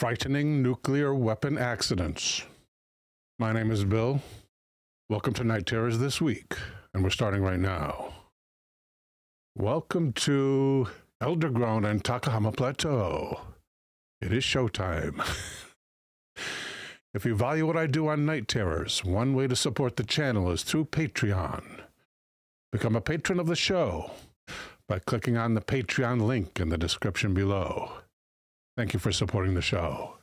Frightening nuclear weapon accidents. My name is Bill. Welcome to Night Terrors this week, and we're starting right now. Welcome to Eldergrown and Takahama Plateau. It is showtime. If you value what I do on Night Terrors, one way to support the channel is through Patreon. Become a patron of the show by clicking on the Patreon link in the description below. Thank you for supporting the show.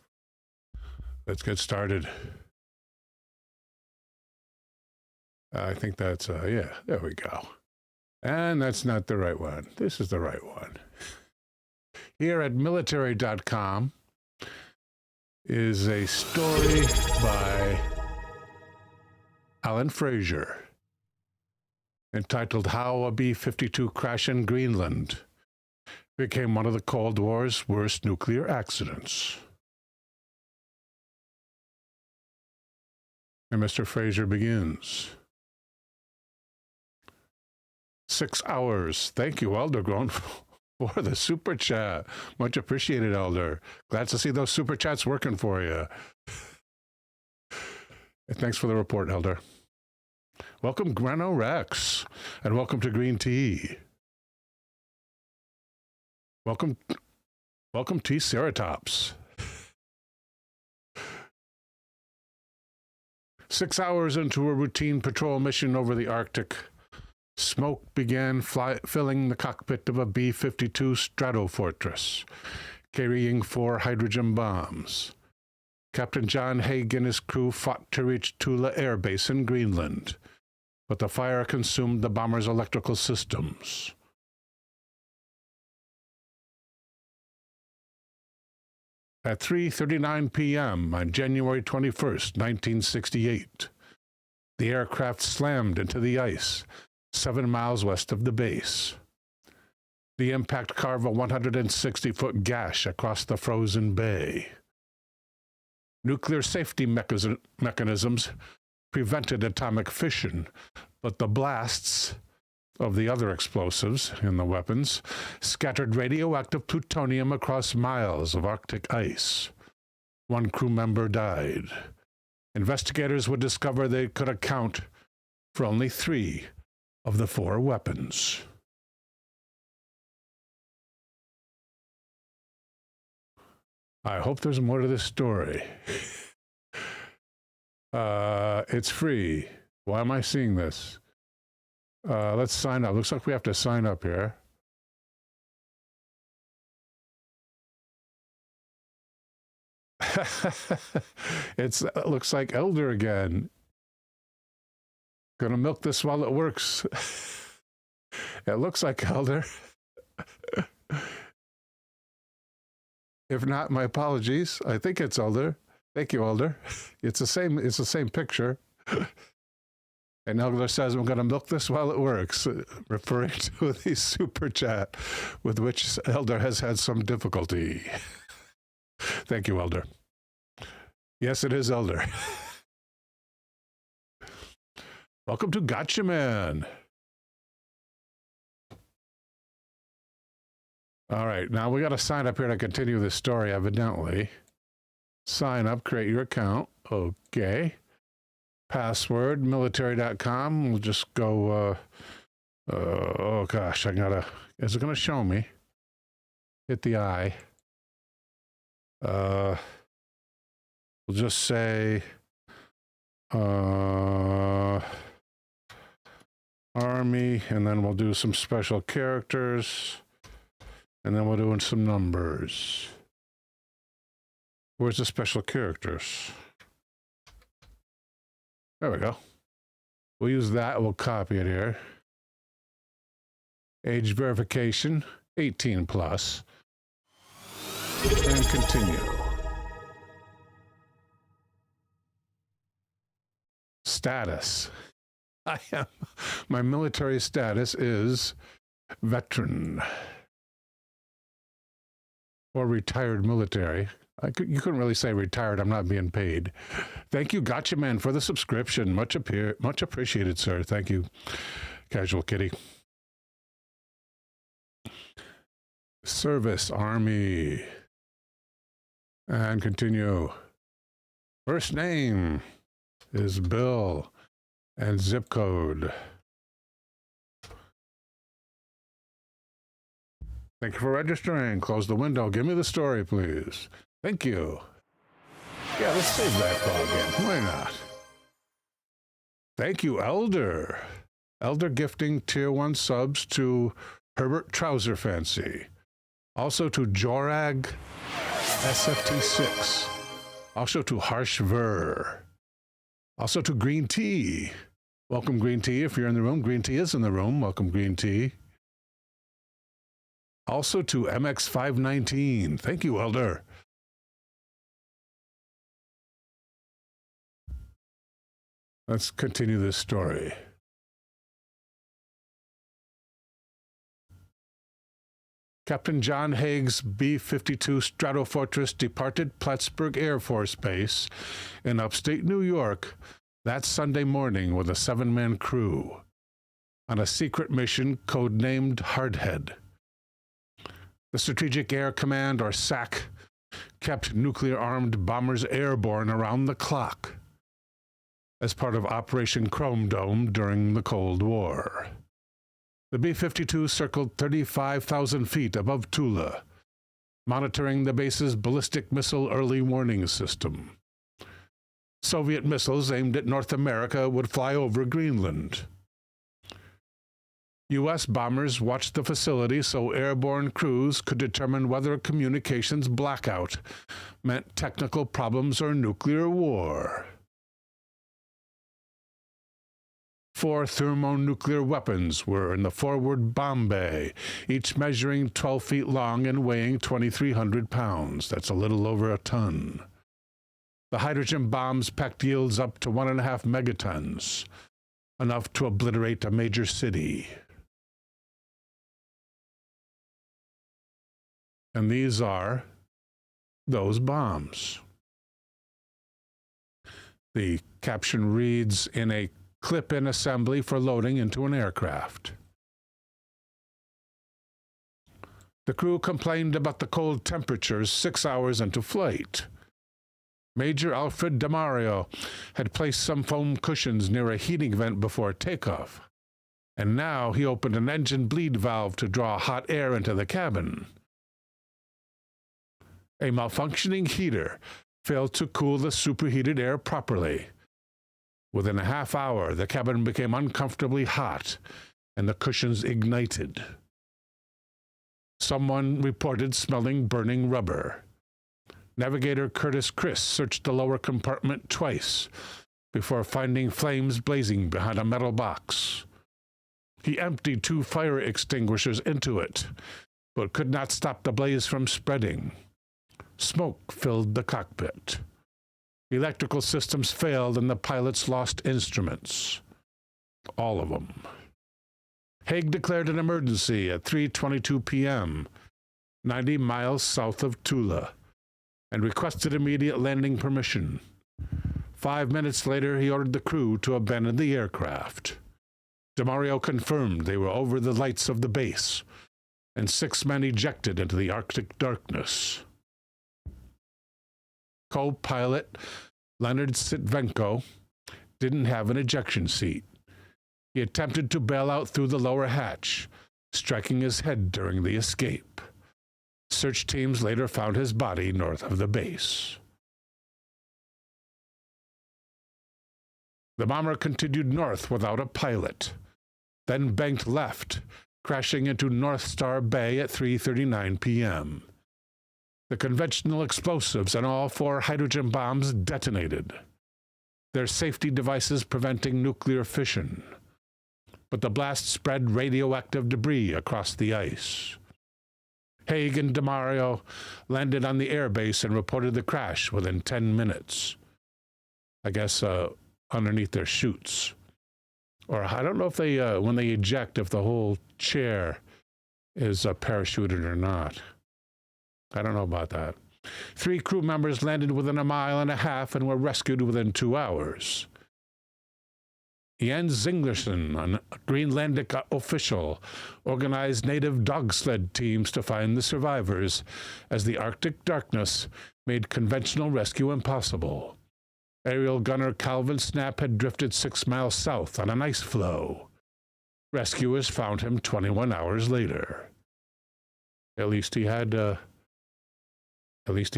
Let's get started. I think that's, yeah, there we go. And that's not the right one. This is the right one. Here at military.com is a story by Alan Fraser entitled How a B-52 Crash in Greenland became one of the Cold War's worst nuclear accidents. And Mr. Fraser begins. 6 hours. Thank you, Eldergrown, for the super chat. Much appreciated, Elder. Glad to see those super chats working for you. And thanks for the report, Elder. Welcome, Grano Rex, and welcome to Green Tea. Welcome T. Ceratops. 6 hours into a routine patrol mission over the Arctic, smoke began filling the cockpit of a B-52 Stratofortress, carrying 4 hydrogen bombs. Captain John Haig and his crew fought to reach Tula Air Base in Greenland, but the fire consumed the bomber's electrical systems. At 3:39 p.m. on January 21st, 1968, the aircraft slammed into the ice 7 miles west of the base. The impact carved a 160-foot gash across the frozen bay. Nuclear safety mechanisms prevented atomic fission, but the blasts of the other explosives in the weapons scattered radioactive plutonium across miles of Arctic ice. 1 crew member died. Investigators would discover they could account for only 3 of the 4 weapons. I hope there's more to this story. It's free. Why am I seeing this? Let's sign up. Looks like we have to sign up here. It looks like Elder again. Gonna milk this while it works. It looks like Elder. If not, my apologies. I think it's Elder. Thank you, Elder. It's the same picture. And Elder says, I'm going to milk this while it works, referring to the super chat with which Elder has had some difficulty. Thank you, Elder. Yes, it is Elder. Welcome to Gotcha Man. All right, now we got to sign up here to continue this story, evidently. Sign up, create your account. Okay. Password, military.com. We'll just go, oh gosh, is it going to show me? Hit the I. We'll just say, Army, and then we'll do some special characters, and then we'll do some numbers. Where's the special characters? There we go. We'll use that. We'll copy it here. Age verification, 18 plus. And continue. Status. My military status is veteran. Or retired military. You couldn't really say retired. I'm not being paid. Thank you, Gotcha Man, for the subscription. Much appreciated, sir. Thank you, Casual Kitty. Service, Army. And continue. First name is Bill and zip code. Thank you for registering. Close the window. Give me the story, please. Thank you. Yeah, let's save that call again. Why not? Thank you, Elder. Elder gifting tier 1 subs to Herbert Trouser Fancy. Also to Jorag SFT6. Also to Harsh Ver. Also to Green Tea. Welcome, Green Tea, if you're in the room. Green Tea is in the room. Welcome, Green Tea. Also to MX519. Thank you, Elder. Let's continue this story. Captain John Haig's B-52 Stratofortress departed Plattsburgh Air Force Base in upstate New York that Sunday morning with a 7-man crew on a secret mission codenamed Hardhead. The Strategic Air Command, or SAC, kept nuclear-armed bombers airborne around the clock as part of Operation Chrome Dome during the Cold War. The B-52 circled 35,000 feet above Tula, monitoring the base's ballistic missile early warning system. Soviet missiles aimed at North America would fly over Greenland. U.S. bombers watched the facility so airborne crews could determine whether a communications blackout meant technical problems or nuclear war. 4 thermonuclear weapons were in the forward bomb bay, each measuring 12 feet long and weighing 2,300 pounds. That's a little over a ton. The hydrogen bombs packed yields up to 1.5 megatons, enough to obliterate a major city. And these are those bombs. The caption reads, in a clip-in assembly for loading into an aircraft. The crew complained about the cold temperatures 6 hours into flight. Major Alfred DeMario had placed some foam cushions near a heating vent before takeoff, and now he opened an engine bleed valve to draw hot air into the cabin. A malfunctioning heater failed to cool the superheated air properly. Within a half hour, the cabin became uncomfortably hot, and the cushions ignited. Someone reported smelling burning rubber. Navigator Curtis Chris searched the lower compartment twice before finding flames blazing behind a metal box. He emptied 2 fire extinguishers into it, but could not stop the blaze from spreading. Smoke filled the cockpit. Electrical systems failed and the pilots lost instruments. All of them. Haig declared an emergency at 3:22 p.m., 90 miles south of Tula, and requested immediate landing permission. 5 minutes later, he ordered the crew to abandon the aircraft. DeMario confirmed they were over the lights of the base, and 6 men ejected into the Arctic darkness. Co-pilot Leonard Sitvenko didn't have an ejection seat. He attempted to bail out through the lower hatch, striking his head during the escape. Search teams later found his body north of the base. The bomber continued north without a pilot, then banked left, crashing into North Star Bay at 3:39 p.m. The conventional explosives and all 4 hydrogen bombs detonated, their safety devices preventing nuclear fission. But the blast spread radioactive debris across the ice. Haig and DeMario landed on the airbase and reported the crash within 10 minutes. I guess underneath their chutes. Or I don't know if they, when they eject, if the whole chair is parachuted or not. I don't know about that. 3 crew members landed within 1.5 miles and were rescued within 2 hours. Jens Zinglerson, a Greenlandic official, organized native dog sled teams to find the survivors as the Arctic darkness made conventional rescue impossible. Aerial gunner Calvin Snap had drifted 6 miles south on an ice floe. Rescuers found him 21 hours later. At least he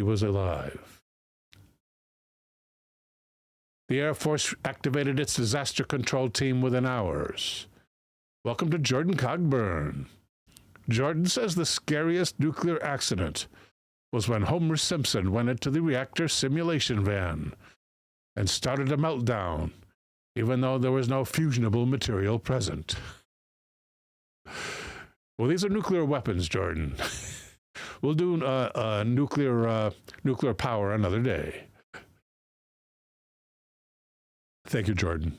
was alive. The Air Force activated its disaster control team within hours. Welcome to Jordan Cogburn. Jordan says the scariest nuclear accident was when Homer Simpson went into the reactor simulation van and started a meltdown, even though there was no fusionable material present. Well, these are nuclear weapons, Jordan. We'll do nuclear power another day. Thank you, Jordan.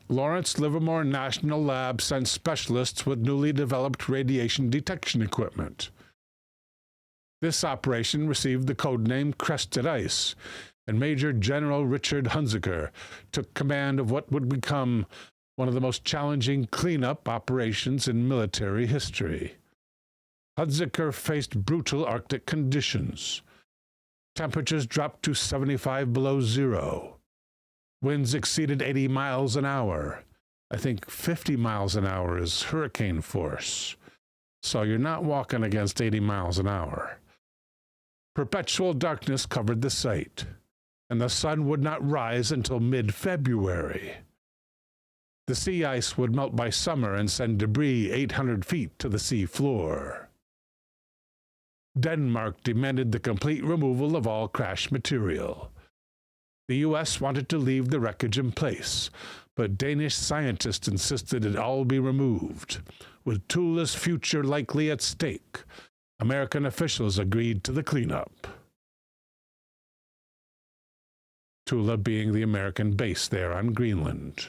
Lawrence Livermore National Lab sent specialists with newly developed radiation detection equipment. This operation received the codename Crested Ice, and Major General Richard Hunziker took command of what would become one of the most challenging cleanup operations in military history. Hunziker faced brutal Arctic conditions. Temperatures dropped to 75 below zero. Winds exceeded 80 miles an hour. I think 50 miles an hour is hurricane force. So you're not walking against 80 miles an hour. Perpetual darkness covered the site, and the sun would not rise until mid-February. The sea ice would melt by summer and send debris 800 feet to the sea floor. Denmark demanded the complete removal of all crash material. The U.S. wanted to leave the wreckage in place, but Danish scientists insisted it all be removed. With Tula's future likely at stake, American officials agreed to the cleanup. Tula being the American base there on Greenland.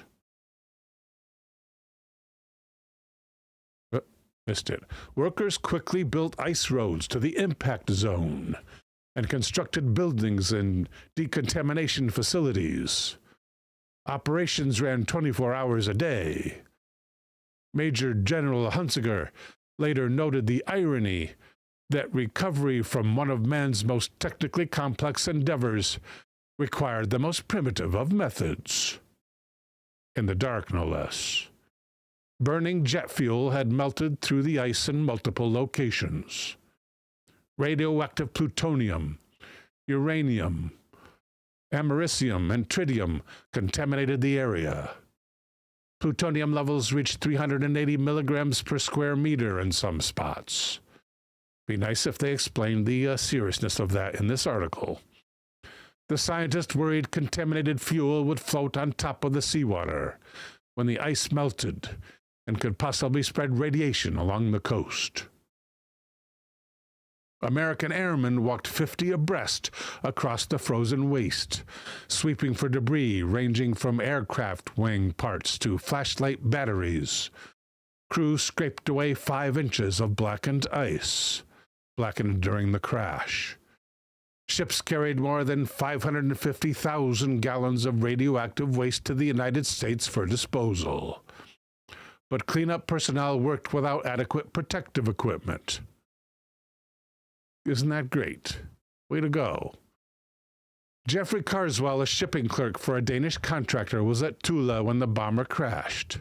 Missed it. Workers quickly built ice roads to the impact zone and constructed buildings and decontamination facilities. Operations ran 24 hours a day. Major General Hunziker later noted the irony that recovery from one of man's most technically complex endeavors required the most primitive of methods. In the dark, no less. Burning jet fuel had melted through the ice in multiple locations. Radioactive plutonium, uranium, americium, and tritium contaminated the area. Plutonium levels reached 380 milligrams per square meter in some spots. Be nice if they explained the seriousness of that in this article. The scientists worried contaminated fuel would float on top of the seawater when the ice melted and could possibly spread radiation along the coast. American airmen walked 50 abreast across the frozen waste, sweeping for debris ranging from aircraft wing parts to flashlight batteries. Crews scraped away 5 inches of blackened ice, blackened during the crash. Ships carried more than 550,000 gallons of radioactive waste to the United States for disposal. But cleanup personnel worked without adequate protective equipment. Isn't that great? Way to go. Jeffrey Carswell, a shipping clerk for a Danish contractor, was at Tula when the bomber crashed.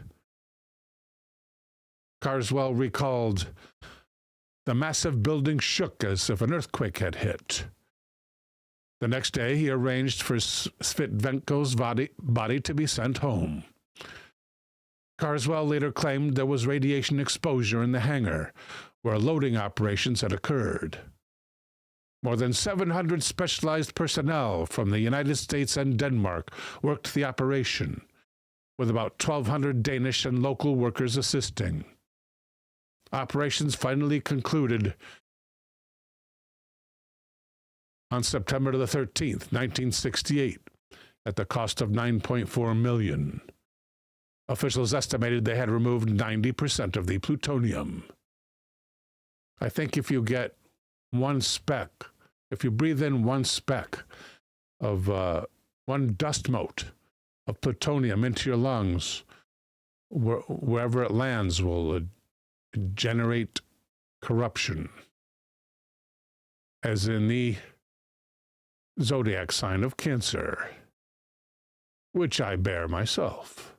Carswell recalled, "The massive building shook as if an earthquake had hit." The next day, he arranged for Svitvenko's body to be sent home. Carswell later claimed there was radiation exposure in the hangar, where loading operations had occurred. More than 700 specialized personnel from the United States and Denmark worked the operation, with about 1,200 Danish and local workers assisting. Operations finally concluded on September the 13th, 1968, at the cost of $9.4 million. Officials estimated they had removed 90% of the plutonium. I think if you get one speck, if you breathe in one speck of one dust mote of plutonium into your lungs, wherever it lands will generate corruption. as in the zodiac sign of Cancer, which I bear myself.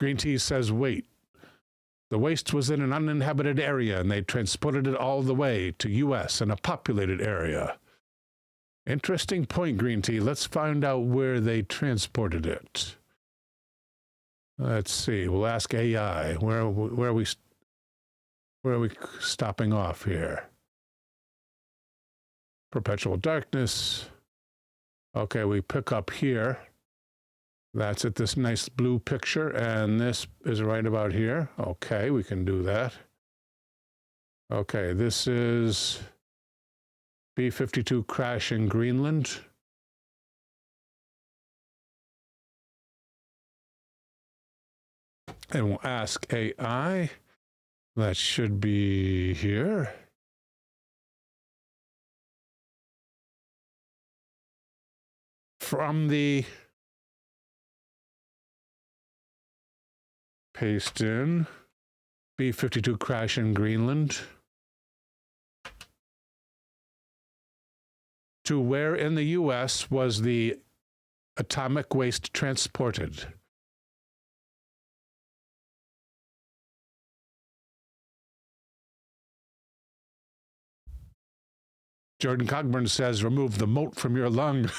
Green Tea says, wait. The waste was in an uninhabited area, and they transported it all the way to U.S. in a populated area. Interesting point, Green Tea. Let's find out where they transported it. Let's see. We'll ask AI. Where are we stopping off here? Perpetual darkness. Okay, we pick up here. That's at this nice blue picture, and this is right about here. Okay, we can do that. Okay, this is B-52 crash in Greenland. And we'll ask AI. That should be here. From the paste in B-52 crash in Greenland to where in the U.S. was the atomic waste transported. Jordan Cogburn says, remove the moat from your lung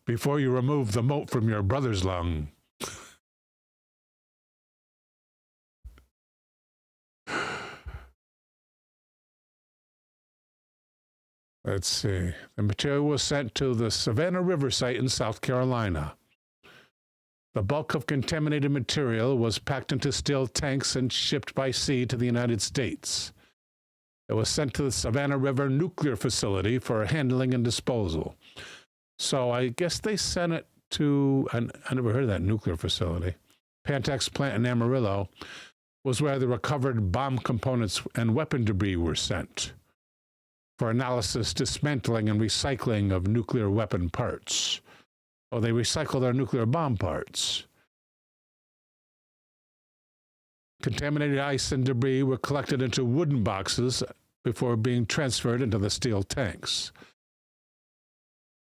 before you remove the moat from your brother's lung. Let's see. The material was sent to the Savannah River site in South Carolina. The bulk of contaminated material was packed into steel tanks and shipped by sea to the United States. It was sent to the Savannah River nuclear facility for handling and disposal. So I guess they sent it to, I never heard of that nuclear facility. Pantex plant in Amarillo was where the recovered bomb components and weapon debris were sent for analysis, dismantling, and recycling of nuclear weapon parts. Oh, they recycle their nuclear bomb parts. Contaminated ice and debris were collected into wooden boxes before being transferred into the steel tanks.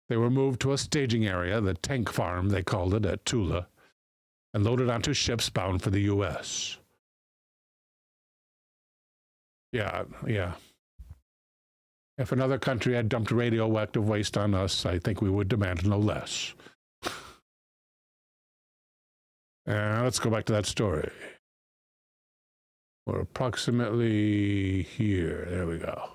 They were moved to a staging area, the tank farm, they called it, at Tula, and loaded onto ships bound for the U.S. Yeah. If another country had dumped radioactive waste on us, I think we would demand no less. Let's go back to that story. We're approximately here. There we go.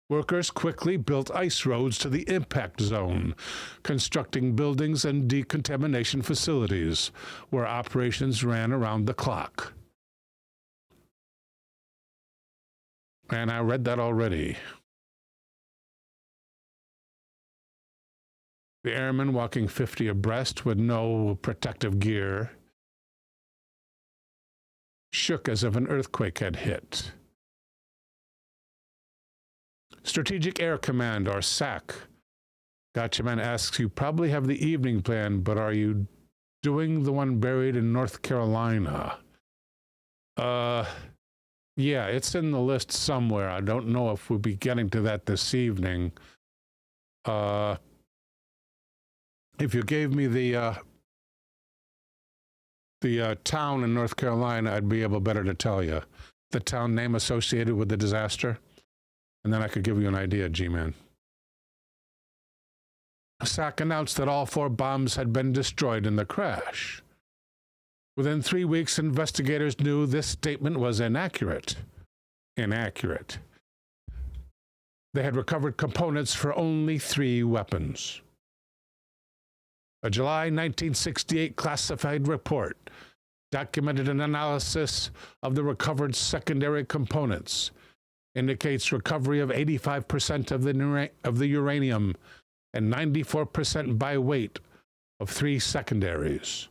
Workers quickly built ice roads to the impact zone, constructing buildings and decontamination facilities where operations ran around the clock. And I read that already. The airmen walking 50 abreast with no protective gear shook as if an earthquake had hit. Strategic Air Command, or SAC. Gotchaman asks, you probably have the evening plan, but are you doing the one buried in North Carolina? Yeah, it's in the list somewhere. I don't know if we'll be getting to that this evening. If you gave me the town in North Carolina, I'd be able better to tell you. The town name associated with the disaster. And then I could give you an idea, G-Man. SAC announced that all 4 bombs had been destroyed in the crash. Within 3 weeks, investigators knew this statement was inaccurate. Inaccurate. They had recovered components for only 3 weapons. A July 1968 classified report documented an analysis of the recovered secondary components, indicates recovery of 85% of the uranium and 94% by weight of 3 secondaries.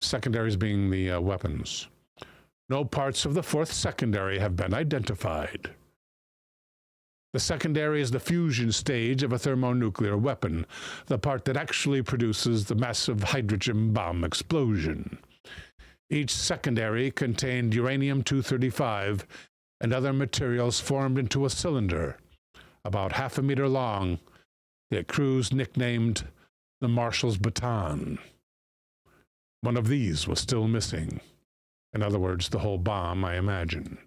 Secondaries being the weapons. No parts of the 4th secondary have been identified. The secondary is the fusion stage of a thermonuclear weapon, the part that actually produces the massive hydrogen bomb explosion. Each secondary contained uranium-235 and other materials formed into a cylinder, about half a meter long, that crews nicknamed the Marshal's Baton. One of these was still missing. In other words, the whole bomb, I imagine.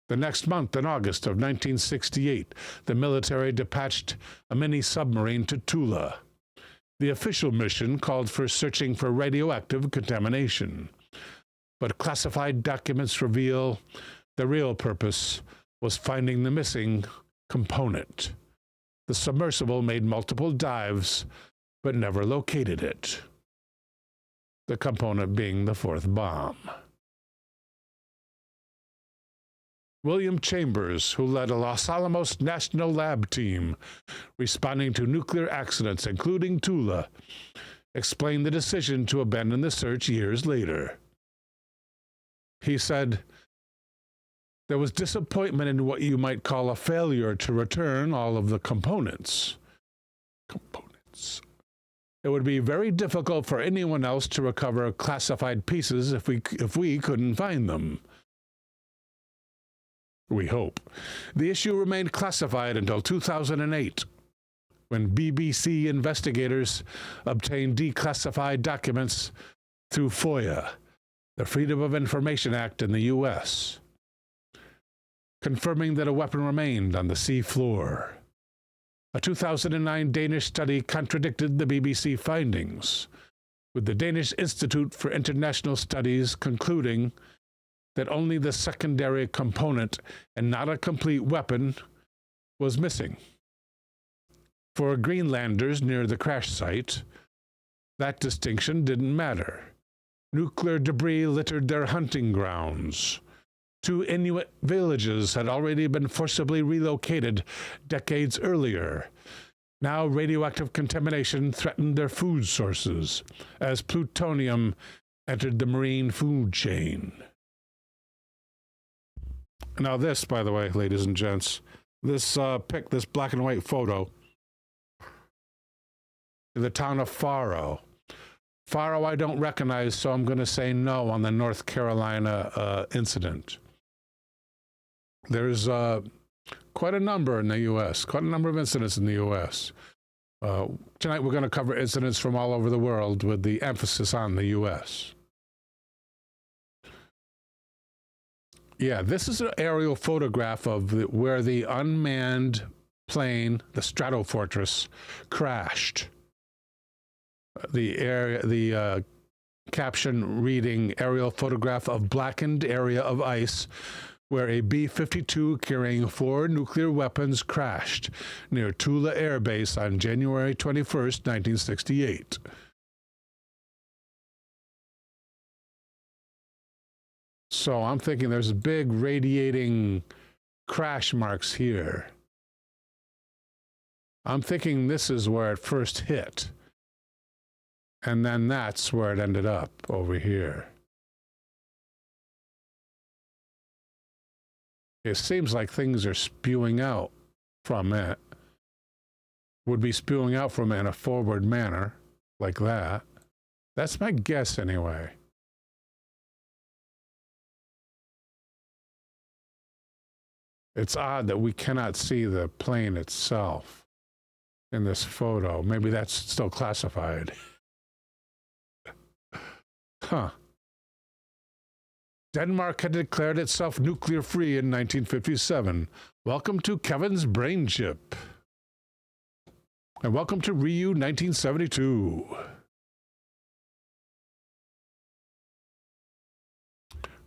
The next month, in August of 1968, the military dispatched a mini-submarine to Tula. The official mission called for searching for radioactive contamination, but classified documents reveal the real purpose was finding the missing component. The submersible made multiple dives, but never located it. The component being the fourth bomb. William Chambers, who led a Los Alamos National Lab team responding to nuclear accidents, including Tula, explained the decision to abandon the search years later. He said, "There was disappointment in what you might call a failure to return all of the components. It would be very difficult for anyone else to recover classified pieces if we couldn't find them. We hope." The issue remained classified until 2008, when BBC investigators obtained declassified documents through FOIA, the Freedom of Information Act in the U.S., confirming that a weapon remained on the sea floor. A 2009 Danish study contradicted the BBC findings, with the Danish Institute for International Studies concluding that only the secondary component and not a complete weapon was missing. For Greenlanders near the crash site, that distinction didn't matter. Nuclear debris littered their hunting grounds. 2 Inuit villages had already been forcibly relocated decades earlier. Now radioactive contamination threatened their food sources as plutonium entered the marine food chain. Now this, by the way, ladies and gents, this black and white photo, the town of Faro. Faro I don't recognize, so I'm going to say no on the North Carolina incident. There's quite a number in the U.S., quite a number of incidents in the U.S. Tonight we're going to cover incidents from all over the world with the emphasis on the U.S. Yeah, this is an aerial photograph of where the unmanned plane, the Stratofortress, crashed. The caption reading, "Aerial photograph of blackened area of ice where a B-52 carrying 4 nuclear weapons crashed near Tula Air Base on January 21st, 1968. So I'm thinking there's big radiating crash marks here. I'm thinking this is where it first hit. And then that's where it ended up, over here. It seems like things are spewing out from it. Would be spewing out from it in a forward manner, like that. That's my guess, anyway. It's odd that we cannot see the plane itself in this photo. Maybe that's still classified. Huh. Denmark had declared itself nuclear-free in 1957. Welcome to Kevin's Brain Chip. And welcome to Ryu 1972.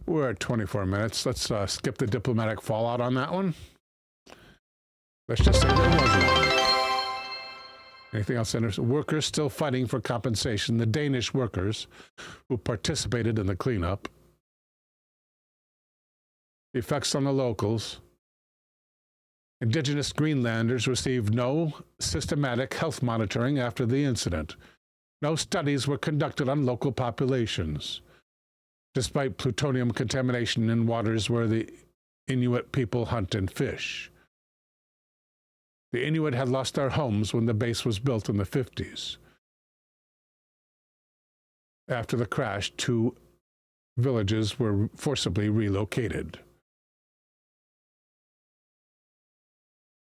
We're at 24 minutes. Let's skip the diplomatic fallout on that one. Let's just say there was one. Anything else? Workers still fighting for compensation. The Danish workers who participated in the cleanup. Effects on the locals. Indigenous Greenlanders received no systematic health monitoring after the incident. No studies were conducted on local populations, despite plutonium contamination in waters where the Inuit people hunt and fish. The Inuit had lost their homes when the base was built in the 50s. After the crash, 2 villages were forcibly relocated.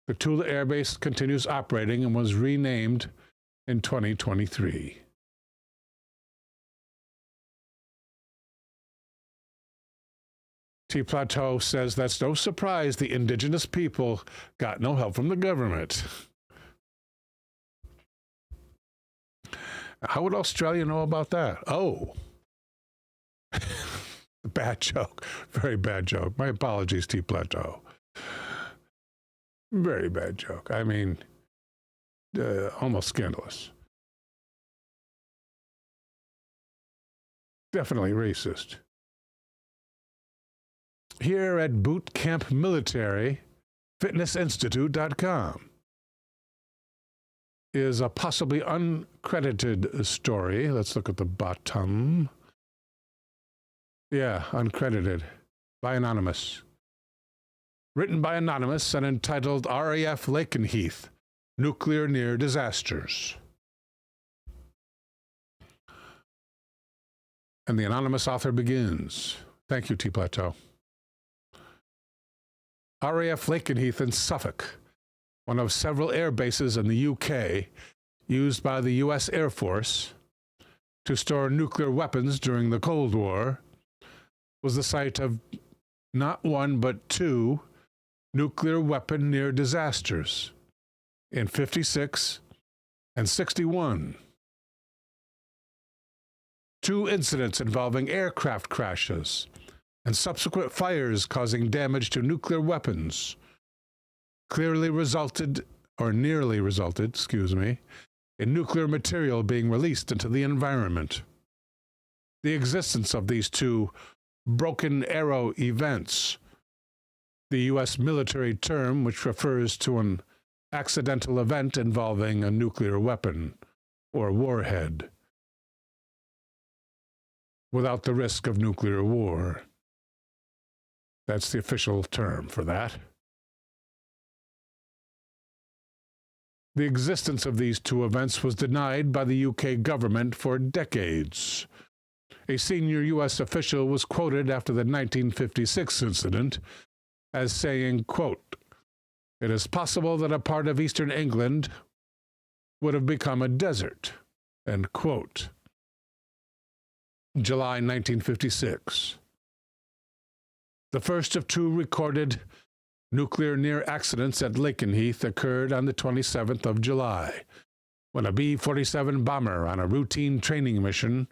The Tula Air Base continues operating and was renamed in 2023. T-Plateau says that's no surprise the indigenous people got no help from the government. How would Australia know about that? Oh. Bad joke. Very bad joke. My apologies, T-Plateau. Very bad joke. I mean, almost scandalous. Definitely racist. Here at Boot Camp Military, FitnessInstitute.com is a possibly uncredited story. Let's look at the bottom. Yeah, uncredited. By Anonymous. Written by Anonymous and entitled RAF Lakenheath, Nuclear Near Disasters. And the anonymous author begins. Thank you, T-Plateau. RAF Lakenheath in Suffolk, one of several air bases in the UK used by the US Air Force to store nuclear weapons during the Cold War, was the site of not one but 2 nuclear weapon near disasters in 56 and 61. 2 incidents involving aircraft crashes and subsequent fires causing damage to nuclear weapons clearly resulted, or nearly resulted, in nuclear material being released into the environment. The existence of these 2 broken arrow events, the U.S. military term which refers to an accidental event involving a nuclear weapon or warhead, without the risk of nuclear war. That's the official term for that. The existence of these 2 events was denied by the UK government for decades. A senior U.S. official was quoted after the 1956 incident as saying, quote, "It is possible that a part of eastern England would have become a desert," end quote. July 1956. The first of 2 recorded nuclear near accidents at Lakenheath occurred on the 27th of July, when a B-47 bomber on a routine training mission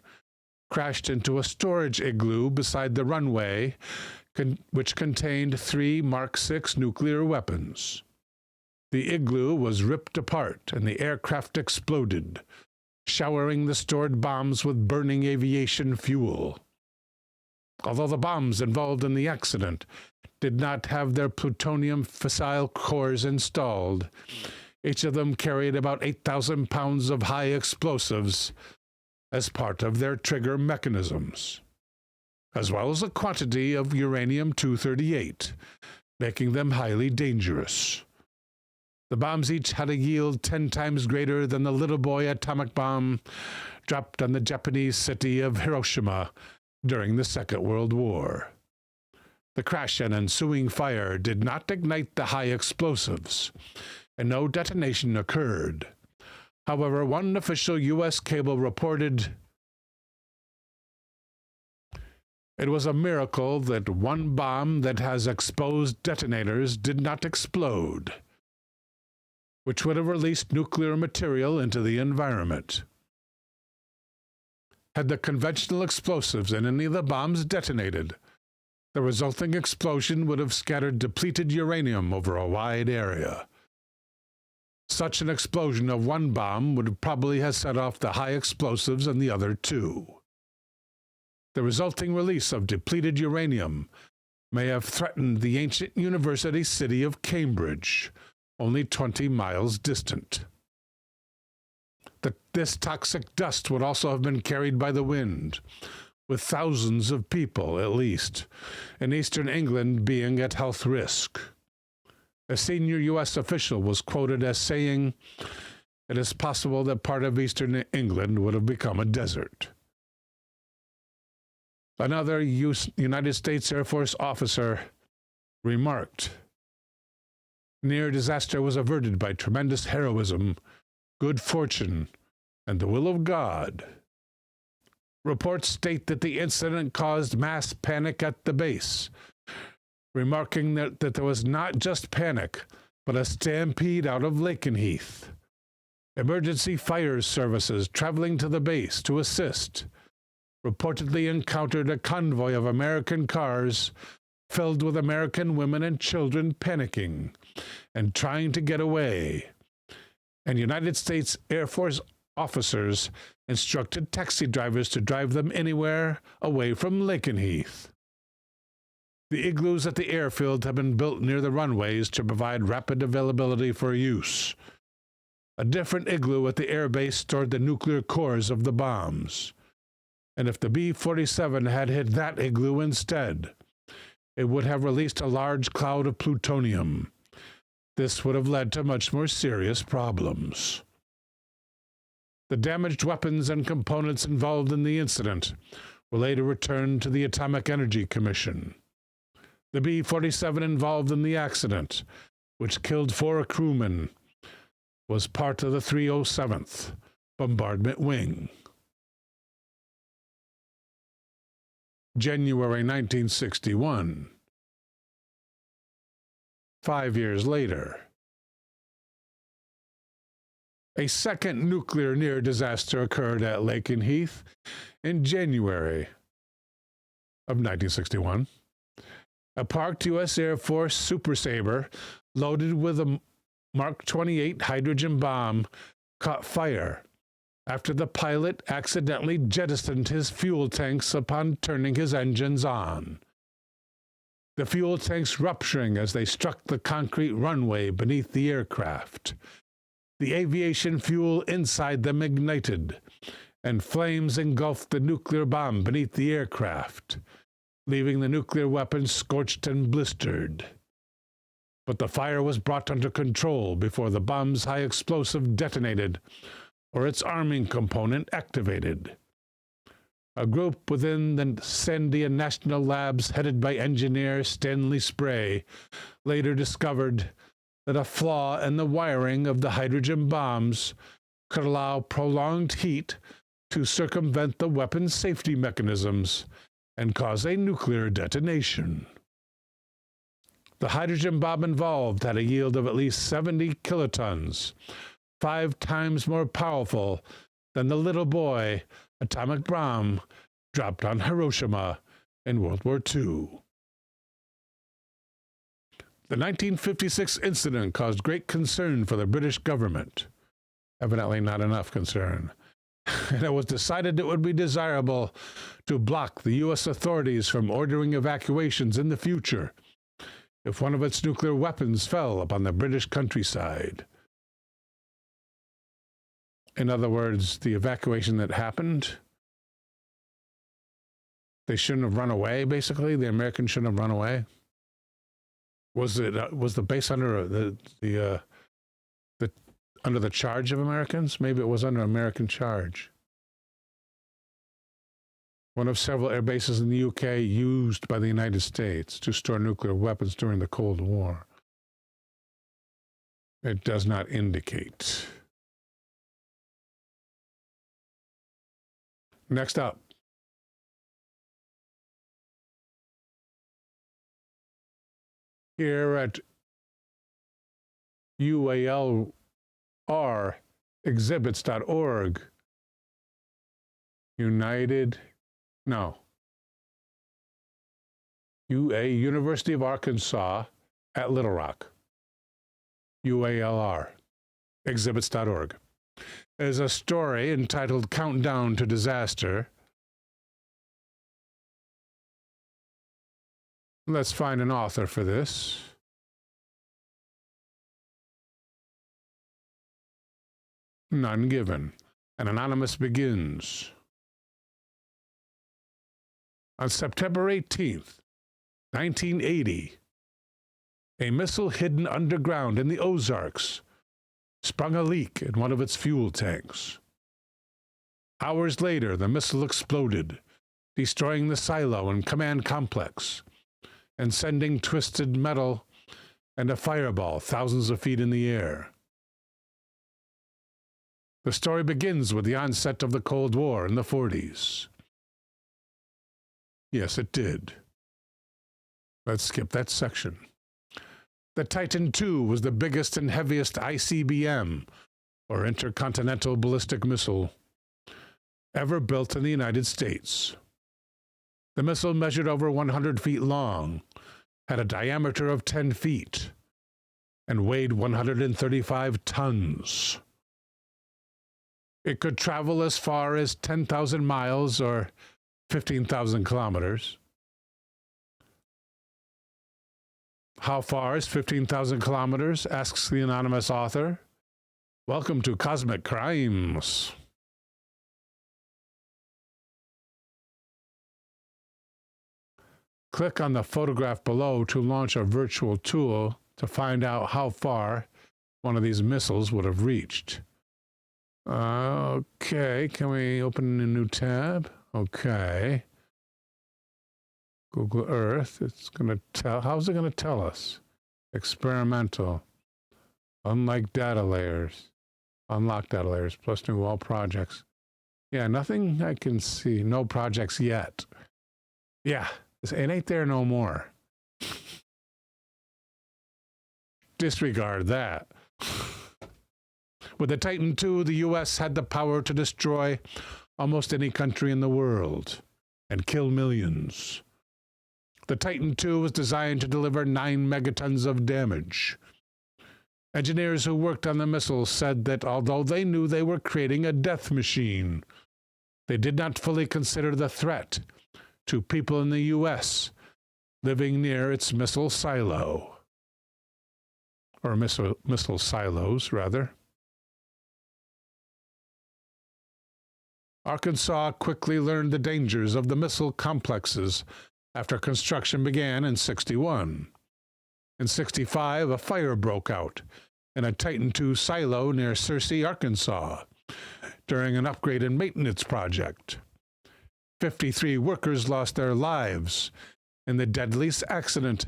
crashed into a storage igloo beside the runway, which contained 3 Mark VI nuclear weapons. The igloo was ripped apart and the aircraft exploded, showering the stored bombs with burning aviation fuel. Although the bombs involved in the accident did not have their plutonium fissile cores installed, each of them carried about 8,000 pounds of high explosives as part of their trigger mechanisms, as well as a quantity of uranium-238, making them highly dangerous. The bombs each had a yield 10 times greater than the Little Boy atomic bomb dropped on the Japanese city of Hiroshima during the Second World War. The crash and ensuing fire did not ignite the high explosives, and no detonation occurred. However, one official U.S. cable reported it was a miracle that one bomb that has exposed detonators did not explode, which would have released nuclear material into the environment. Had the conventional explosives in any of the bombs detonated, the resulting explosion would have scattered depleted uranium over a wide area. Such an explosion of one bomb would probably have set off the high explosives in the other 2. The resulting release of depleted uranium may have threatened the ancient university city of Cambridge, only 20 miles distant. This toxic dust would also have been carried by the wind, with thousands of people, at least, in eastern England being at health risk. A senior U.S. official was quoted as saying, "It is possible that part of eastern England would have become a desert," Another United States Air Force officer remarked, "Near disaster was averted by tremendous heroism, good fortune, and the will of God." Reports state that the incident caused mass panic at the base, remarking that there was not just panic, but a stampede out of Lakenheath. Emergency fire services traveling to the base to assist reportedly encountered a convoy of American cars filled with American women and children panicking and trying to get away, and United States Air Force officers instructed taxi drivers to drive them anywhere away from Lakenheath. The igloos at the airfield have been built near the runways to provide rapid availability for use. A different igloo at the airbase stored the nuclear cores of the bombs, and if the B-47 had hit that igloo instead, it would have released a large cloud of plutonium. This would have led to much more serious problems. The damaged weapons and components involved in the incident were later returned to the Atomic Energy Commission. The B-47 involved in the accident, which killed 4 crewmen, was part of the 307th Bombardment Wing. January 1961. 5 years later. A second nuclear near disaster occurred at Lakenheath in January of 1961. A parked U.S. Air Force Super Sabre loaded with a Mark 28 hydrogen bomb caught fire after the pilot accidentally jettisoned his fuel tanks upon turning his engines on. The fuel tanks rupturing as they struck the concrete runway beneath the aircraft. The aviation fuel inside them ignited, and flames engulfed the nuclear bomb beneath the aircraft, leaving the nuclear weapon scorched and blistered. But the fire was brought under control before the bomb's high explosive detonated or its arming component activated. A group within the Sandia National Labs, headed by engineer Stanley Spray, later discovered that a flaw in the wiring of the hydrogen bombs could allow prolonged heat to circumvent the weapon's safety mechanisms and cause a nuclear detonation. The hydrogen bomb involved had a yield of at least 70 kilotons, 5 times more powerful than the little boy atomic bomb dropped on Hiroshima in World War II. The 1956 incident caused great concern for the British government. Evidently not enough concern. And it was decided it would be desirable to block the U.S. authorities from ordering evacuations in the future if one of its nuclear weapons fell upon the British countryside. In other words, the evacuation that happened, they shouldn't have run away, basically. The Americans shouldn't have run away. Was the base under under the charge of Americans? Maybe it was under American charge. One of several air bases in the UK used by the United States to store nuclear weapons during the Cold War. It does not indicate. Next up. Here at exhibits.org, University of Arkansas at Little Rock, UALR, exhibits.org. There's a story entitled Countdown to Disaster. Let's find an author for this. None given. An anonymous begins. On September 18th, 1980, a missile hidden underground in the Ozarks sprung a leak in one of its fuel tanks. Hours later, the missile exploded, destroying the silo and command complex, and sending twisted metal and a fireball thousands of feet in the air. The story begins with the onset of the Cold War in the 40s. Yes, it did. Let's skip that section. The Titan II was the biggest and heaviest ICBM, or intercontinental ballistic missile, ever built in the United States. The missile measured over 100 feet long, had a diameter of 10 feet, and weighed 135 tons. It could travel as far as 10,000 miles or 15,000 kilometers. How far is 15,000 kilometers? Asks the anonymous author. Welcome to Cosmic Crimes. Click on the photograph below to launch a virtual tool to find out how far one of these missiles would have reached. Okay, can we open a new tab? Okay. Google Earth, it's going to tell, how's it going to tell us? Experimental. Unlike data layers. Unlock data layers, plus new all projects. Yeah, nothing I can see. No projects yet. Yeah, it ain't there no more. Disregard that. With the Titan II, the U.S. had the power to destroy almost any country in the world and kill millions. The Titan II was designed to deliver 9 megatons of damage. Engineers who worked on the missile said that although they knew they were creating a death machine, they did not fully consider the threat to people in the U.S. living near its missile silo. Or missile silos, rather. Arkansas quickly learned the dangers of the missile complexes after construction began in '61. In '65, a fire broke out in a Titan II silo near Searcy, Arkansas, during an upgrade and maintenance project. 53 workers lost their lives in the deadliest accident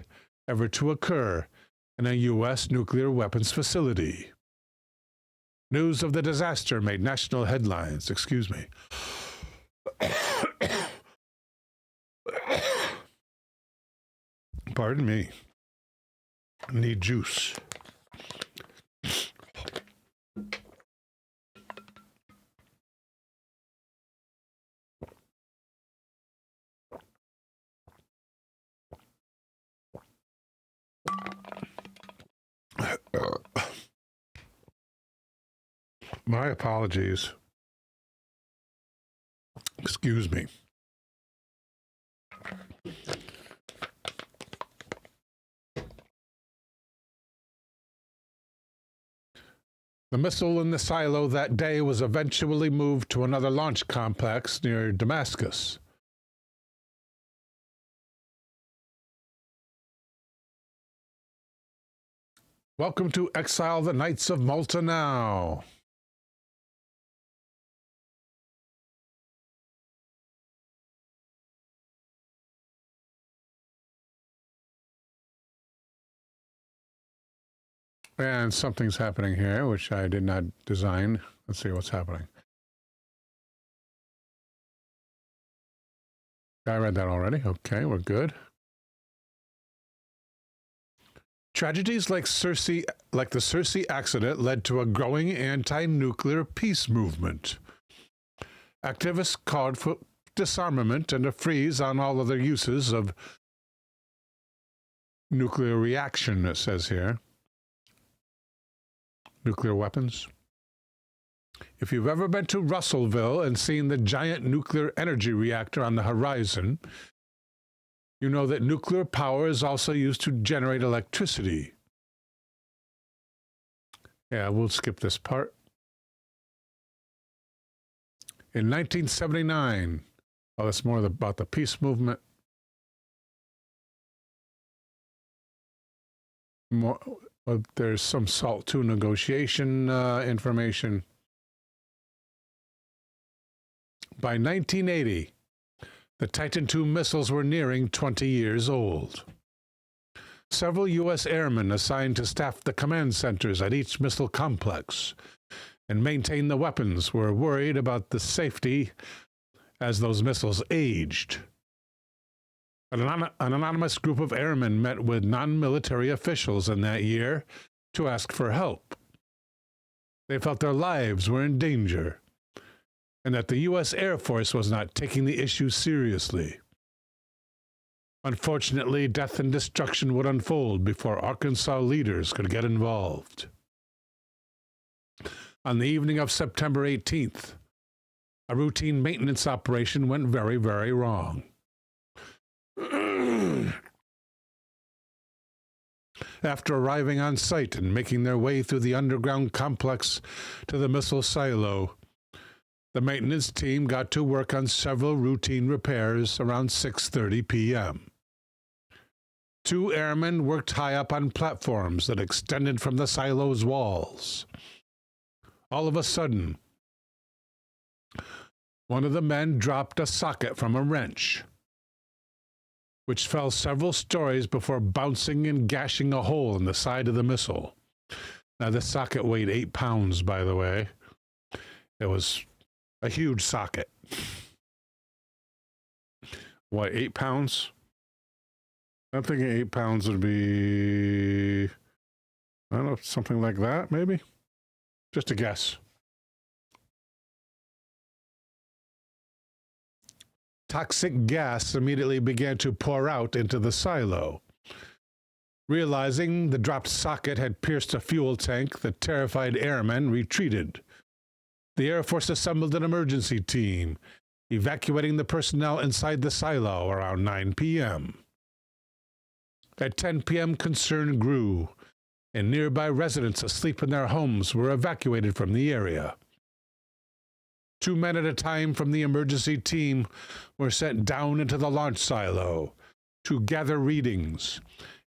ever to occur in a U.S. nuclear weapons facility. News of the disaster made national headlines. Excuse me. Pardon me. Need juice. My apologies. Excuse me. The missile in the silo that day was eventually moved to another launch complex near Damascus. Welcome to Exile the Knights of Malta now. And something's happening here, which I did not design. Let's see what's happening. I read that already. Okay, we're good. Tragedies like the Searcy accident led to a growing anti-nuclear peace movement. Activists called for disarmament and a freeze on all other uses of nuclear reaction, it says here. Nuclear weapons. If you've ever been to Russellville and seen the giant nuclear energy reactor on the horizon, you know that nuclear power is also used to generate electricity. Yeah, we'll skip this part. In 1979, oh, that's more about the peace movement. More. Well, there's some SALT II negotiation information. By 1980, The Titan II missiles were nearing 20 years old. Several U.S. airmen assigned to staff the command centers at each missile complex and maintain the weapons were worried about the safety as those missiles aged. An anonymous group of airmen met with non-military officials in that year to ask for help. They felt their lives were in danger and that the U.S. Air Force was not taking the issue seriously. Unfortunately, death and destruction would unfold before Arkansas leaders could get involved. On the evening of September 18th, a routine maintenance operation went very, very wrong. After arriving on site and making their way through the underground complex to the missile silo, the maintenance team got to work on several routine repairs around 6:30 p.m. 2 airmen worked high up on platforms that extended from the silo's walls. All of a sudden, one of the men dropped a socket from a wrench, which fell several stories before bouncing and gashing a hole in the side of the missile. Now, this socket weighed 8 pounds, by the way. It was a huge socket. What, 8 pounds? I'm thinking 8 pounds would be, I don't know, something like that, maybe? Just a guess. Toxic gas immediately began to pour out into the silo. Realizing the dropped socket had pierced a fuel tank, the terrified airmen retreated. The Air Force assembled an emergency team, evacuating the personnel inside the silo around 9 p.m. At 10 p.m., concern grew, and nearby residents asleep in their homes were evacuated from the area. 2 men at a time from the emergency team were sent down into the launch silo to gather readings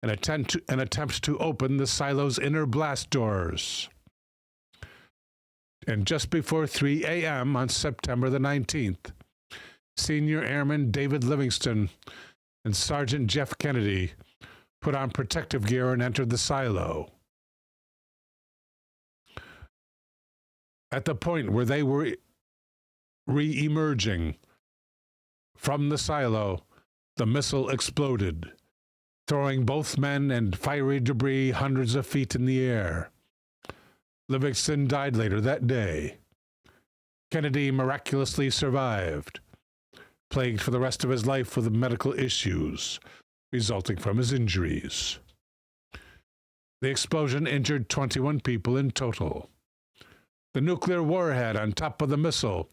and attempt to open the silo's inner blast doors. And just before 3 a.m. on September the 19th, Senior Airman David Livingston and Sergeant Jeff Kennedy put on protective gear and entered the silo. At the point where they were re-emerging from the silo, the missile exploded, throwing both men and fiery debris hundreds of feet in the air. Livingston died later that day. Kennedy miraculously survived, plagued for the rest of his life with medical issues resulting from his injuries. The explosion injured 21 people in total. The nuclear warhead on top of the missile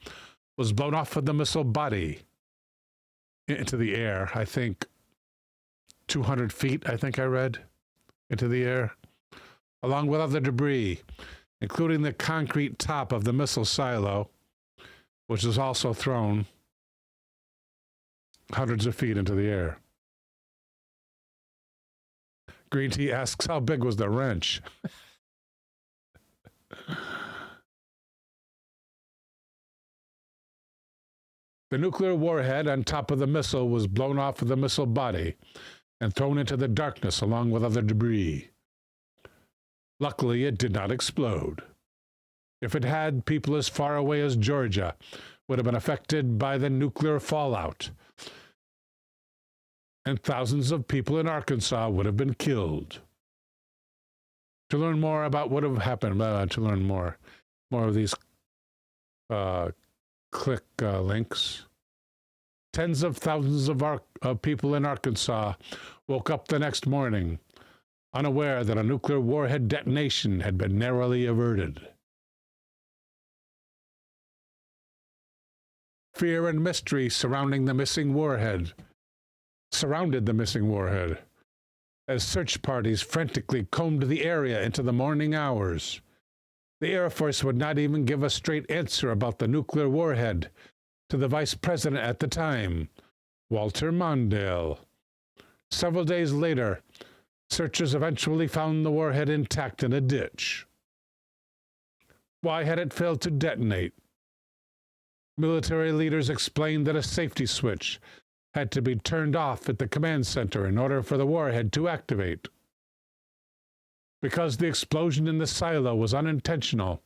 was blown off of the missile body into the air, I think 200 feet, I think I read, into the air, along with other debris, including the concrete top of the missile silo, which was also thrown hundreds of feet into the air. Green Tea asks, how big was the wrench? The nuclear warhead on top of the missile was blown off of the missile body and thrown into the darkness along with other debris. Luckily, it did not explode. If it had, people as far away as Georgia would have been affected by the nuclear fallout, and thousands of people in Arkansas would have been killed. To learn more about what would have happened, to learn more of these click links. Tens of thousands of people in Arkansas woke up the next morning, unaware that a nuclear warhead detonation had been narrowly averted. Fear and mystery surrounded the missing warhead, as search parties frantically combed the area into the morning hours. The Air Force would not even give a straight answer about the nuclear warhead to the Vice President at the time, Walter Mondale. Several days later, searchers eventually found the warhead intact in a ditch. Why had it failed to detonate? Military leaders explained that a safety switch had to be turned off at the command center in order for the warhead to activate. Because the explosion in the silo was unintentional,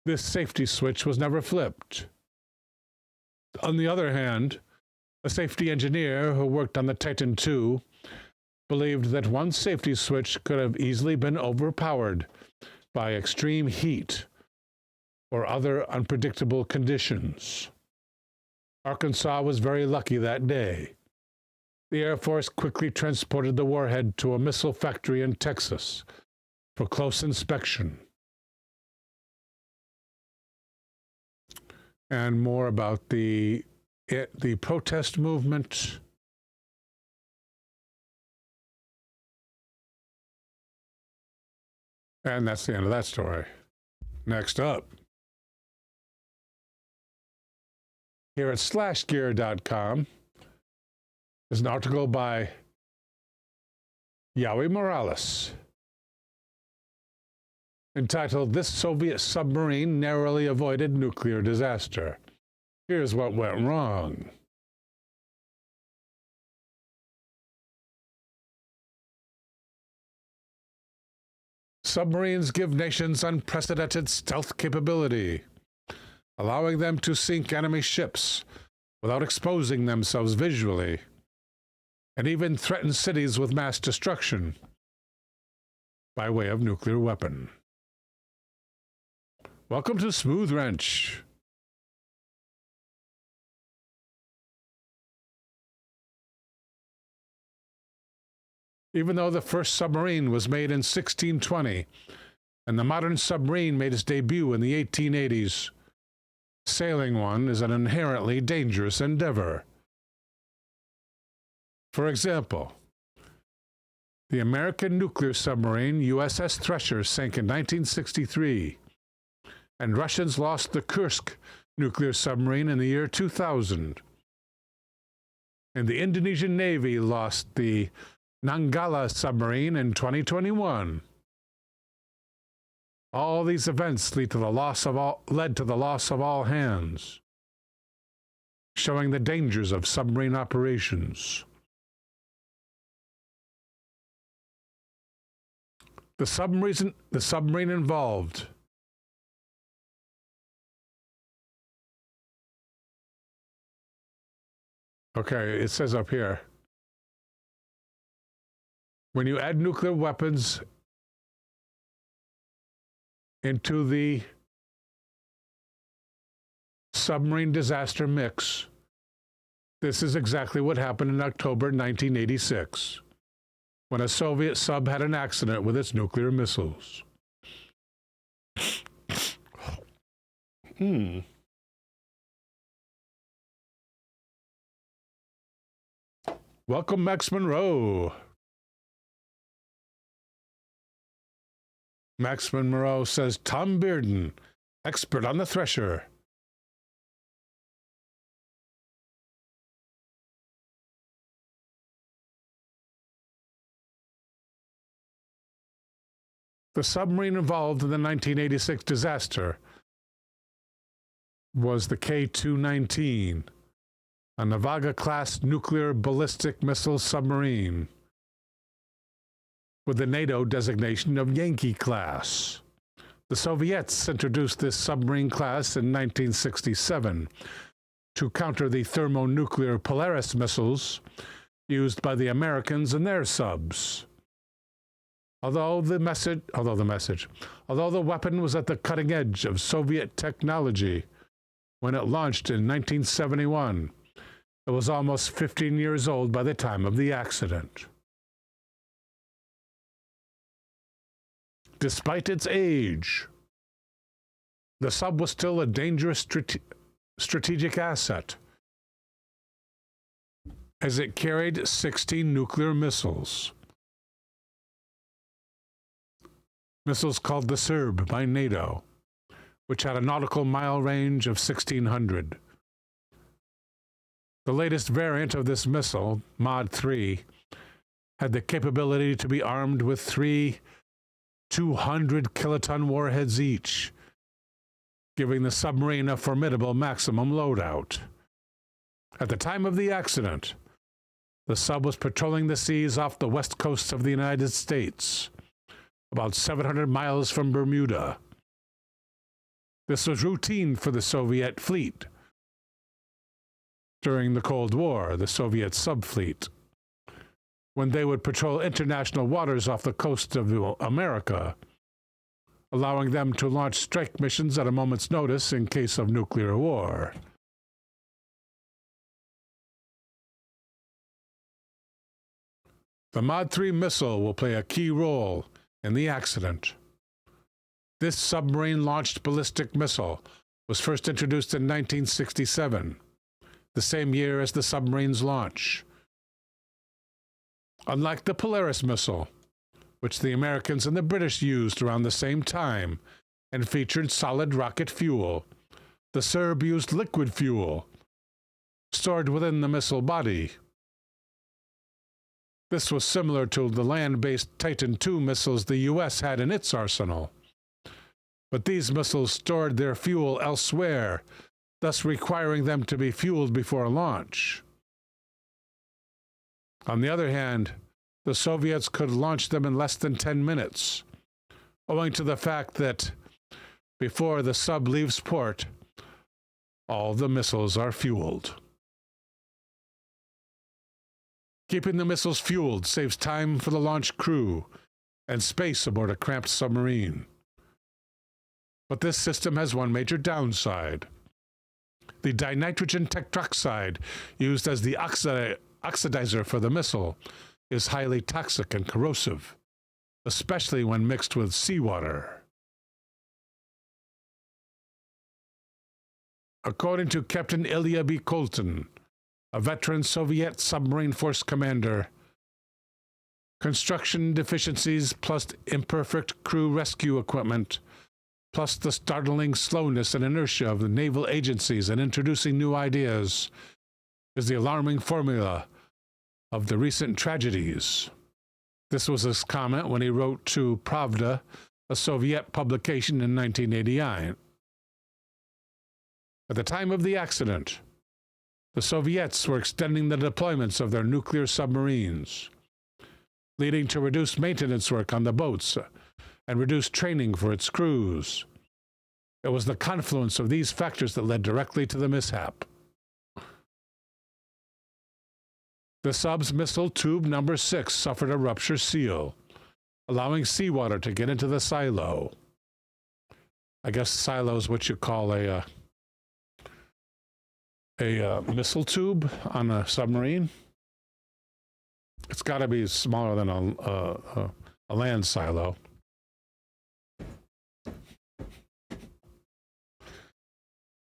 this safety switch was never flipped. On the other hand, a safety engineer who worked on the Titan II believed that one safety switch could have easily been overpowered by extreme heat or other unpredictable conditions. Arkansas was very lucky that day. The Air Force quickly transported the warhead to a missile factory in Texas for close inspection. And more about the protest movement. And that's the end of that story. Next up, here at slashgear.com is an article by Yowie Morales entitled, "This Soviet Submarine Narrowly Avoided Nuclear Disaster. Here's what went wrong." Submarines give nations unprecedented stealth capability, allowing them to sink enemy ships without exposing themselves visually, and even threaten cities with mass destruction by way of nuclear weapon. Welcome to Smooth Wrench. Even though the first submarine was made in 1620, and the modern submarine made its debut in the 1880s, sailing one is an inherently dangerous endeavor. For example, the American nuclear submarine USS Thresher sank in 1963, and Russians lost the Kursk nuclear submarine in the year 2000. And the Indonesian Navy lost the Nanggala submarine in 2021. All these events led to the loss of all hands, showing the dangers of submarine operations. The submarine involved. Okay, it says up here, when you add nuclear weapons into the submarine disaster mix, this is exactly what happened in October 1986, when a Soviet sub had an accident with its nuclear missiles. Welcome, Max Monroe. Max Monroe says, Tom Bearden, expert on the Thresher. The submarine involved in the 1986 disaster was the K-219, a Navaga-class nuclear ballistic missile submarine with the NATO designation of Yankee class. The Soviets introduced this submarine class in 1967 to counter the thermonuclear Polaris missiles used by the Americans in their subs. Although the weapon was at the cutting edge of Soviet technology when it launched in 1971, it was almost 15 years old by the time of the accident. Despite its age, the sub was still a dangerous strategic asset, as it carried 16 nuclear missiles. Missiles called the Serb by NATO, which had a nautical mile range of 1,600. The latest variant of this missile, Mod 3, had the capability to be armed with 3 200-kiloton warheads each, giving the submarine a formidable maximum loadout. At the time of the accident, the sub was patrolling the seas off the west coast of the United States, about 700 miles from Bermuda. This was routine for the Soviet fleet. During the Cold War, the Soviet subfleet, when they would patrol international waters off the coast of America, allowing them to launch strike missions at a moment's notice in case of nuclear war. The Mod 3 missile will play a key role in the accident. This submarine-launched ballistic missile was first introduced in 1967, the same year as the submarine's launch. Unlike the Polaris missile, which the Americans and the British used around the same time and featured solid rocket fuel, the Serb used liquid fuel stored within the missile body. This was similar to the land-based Titan II missiles the U.S. had in its arsenal. But these missiles stored their fuel elsewhere, thus requiring them to be fueled before launch. On the other hand, the Soviets could launch them in less than 10 minutes, owing to the fact that before the sub leaves port, all the missiles are fueled. Keeping the missiles fueled saves time for the launch crew and space aboard a cramped submarine. But this system has one major downside. The dinitrogen tetroxide used as the oxidizer for the missile is highly toxic and corrosive, especially when mixed with seawater. According to Captain Ilya B. Koltin, a veteran Soviet submarine force commander, construction deficiencies plus imperfect crew rescue equipment, plus the startling slowness and inertia of the naval agencies in introducing new ideas, is the alarming formula of the recent tragedies. This was his comment when he wrote to Pravda, a Soviet publication, in 1989. At the time of the accident, the Soviets were extending the deployments of their nuclear submarines, leading to reduced maintenance work on the boats and reduced training for its crews. It was the confluence of these factors that led directly to the mishap. The sub's missile tube number 6 suffered a rupture seal, allowing seawater to get into the silo. I guess silo is what you call a missile tube on a submarine. It's got to be smaller than a land silo.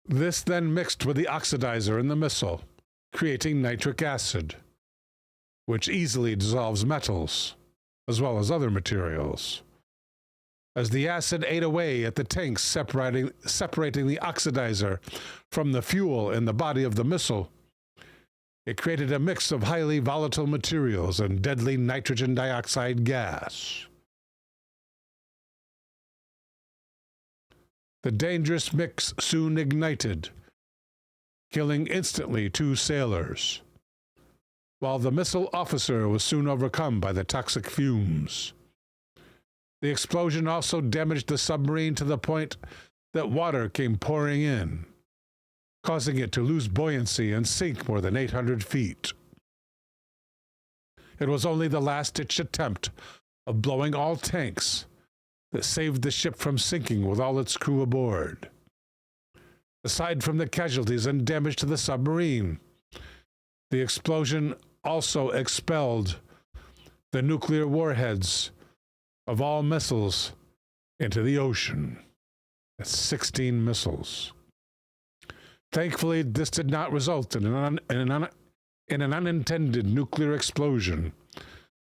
This then mixed with the oxidizer in the missile, creating nitric acid, which easily dissolves metals, as well as other materials. As the acid ate away at the tanks separating the oxidizer from the fuel in the body of the missile, it created a mix of highly volatile materials and deadly nitrogen dioxide gas. The dangerous mix soon ignited, killing instantly 2 sailors, while the missile officer was soon overcome by the toxic fumes. The explosion also damaged the submarine to the point that water came pouring in, causing it to lose buoyancy and sink more than 800 feet. It was only the last-ditch attempt of blowing all tanks that saved the ship from sinking with all its crew aboard. Aside from the casualties and damage to the submarine, the explosion also expelled the nuclear warheads of all missiles into the ocean. That's 16 missiles. Thankfully, this did not result in an unintended nuclear explosion,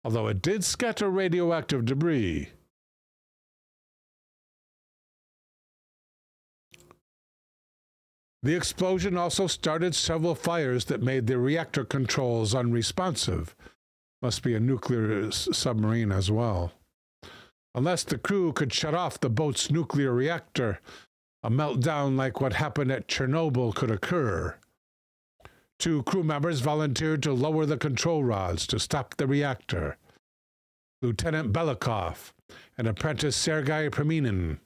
although it did scatter radioactive debris. The explosion also started several fires that made the reactor controls unresponsive. Must be a nuclear submarine as well. Unless the crew could shut off the boat's nuclear reactor, a meltdown like what happened at Chernobyl could occur. 2 crew members volunteered to lower the control rods to stop the reactor: Lieutenant Belikov and apprentice Sergei Preminin.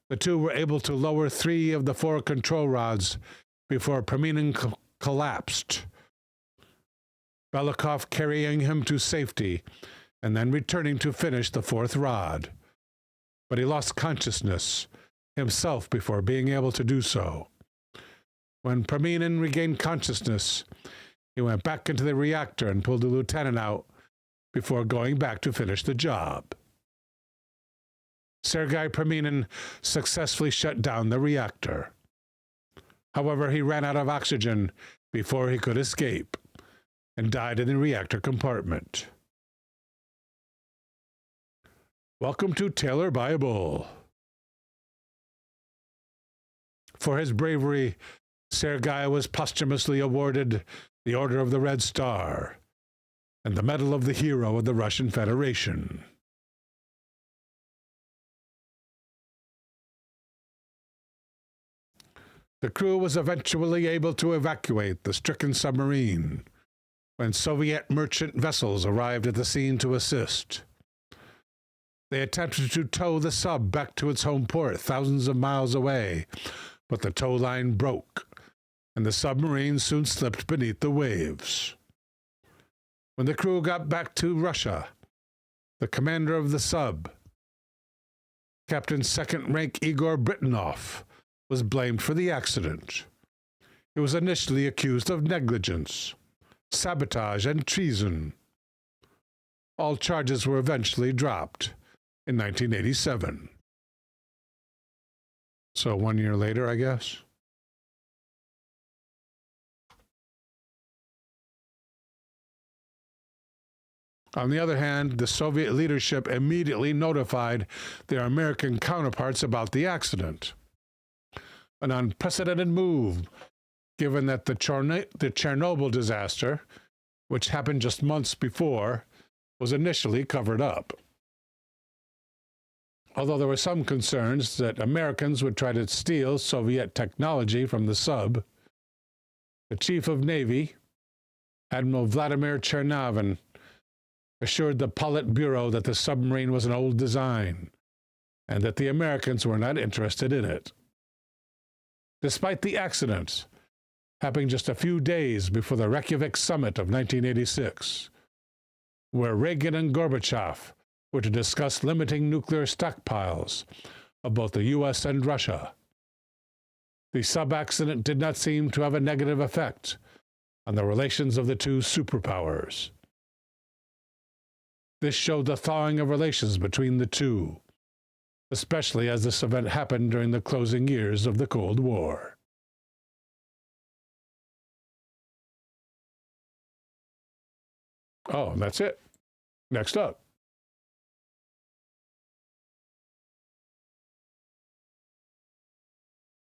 The 2 were able to lower 3 of the 4 control rods before Preminin collapsed, Belikov carrying him to safety and then returning to finish the 4th rod. But he lost consciousness himself before being able to do so. When Preminin regained consciousness, he went back into the reactor and pulled the lieutenant out before going back to finish the job. Sergei Preminin successfully shut down the reactor. However, he ran out of oxygen before he could escape and died in the reactor compartment. Welcome to Taylor Bible. For his bravery, Sergei was posthumously awarded the Order of the Red Star and the Medal of the Hero of the Russian Federation. The crew was eventually able to evacuate the stricken submarine when Soviet merchant vessels arrived at the scene to assist. They attempted to tow the sub back to its home port thousands of miles away, but the tow line broke, and the submarine soon slipped beneath the waves. When the crew got back to Russia, the commander of the sub, Captain Second Rank Igor Britanov, was blamed for the accident. He was initially accused of negligence, sabotage, and treason. All charges were eventually dropped in 1987. So 1 year later, I guess. On the other hand, the Soviet leadership immediately notified their American counterparts about the accident. An unprecedented move, given that the Chernobyl disaster, which happened just months before, was initially covered up. Although there were some concerns that Americans would try to steal Soviet technology from the sub, the Chief of Navy, Admiral Vladimir Chernovin, assured the Politburo that the submarine was an old design and that the Americans were not interested in it. Despite the accident, happening just a few days before the Reykjavik summit of 1986, where Reagan and Gorbachev were to discuss limiting nuclear stockpiles of both the U.S. and Russia, the sub-accident did not seem to have a negative effect on the relations of the 2 superpowers. This showed the thawing of relations between the 2, especially as this event happened during the closing years of the Cold War. Oh, that's it. Next up.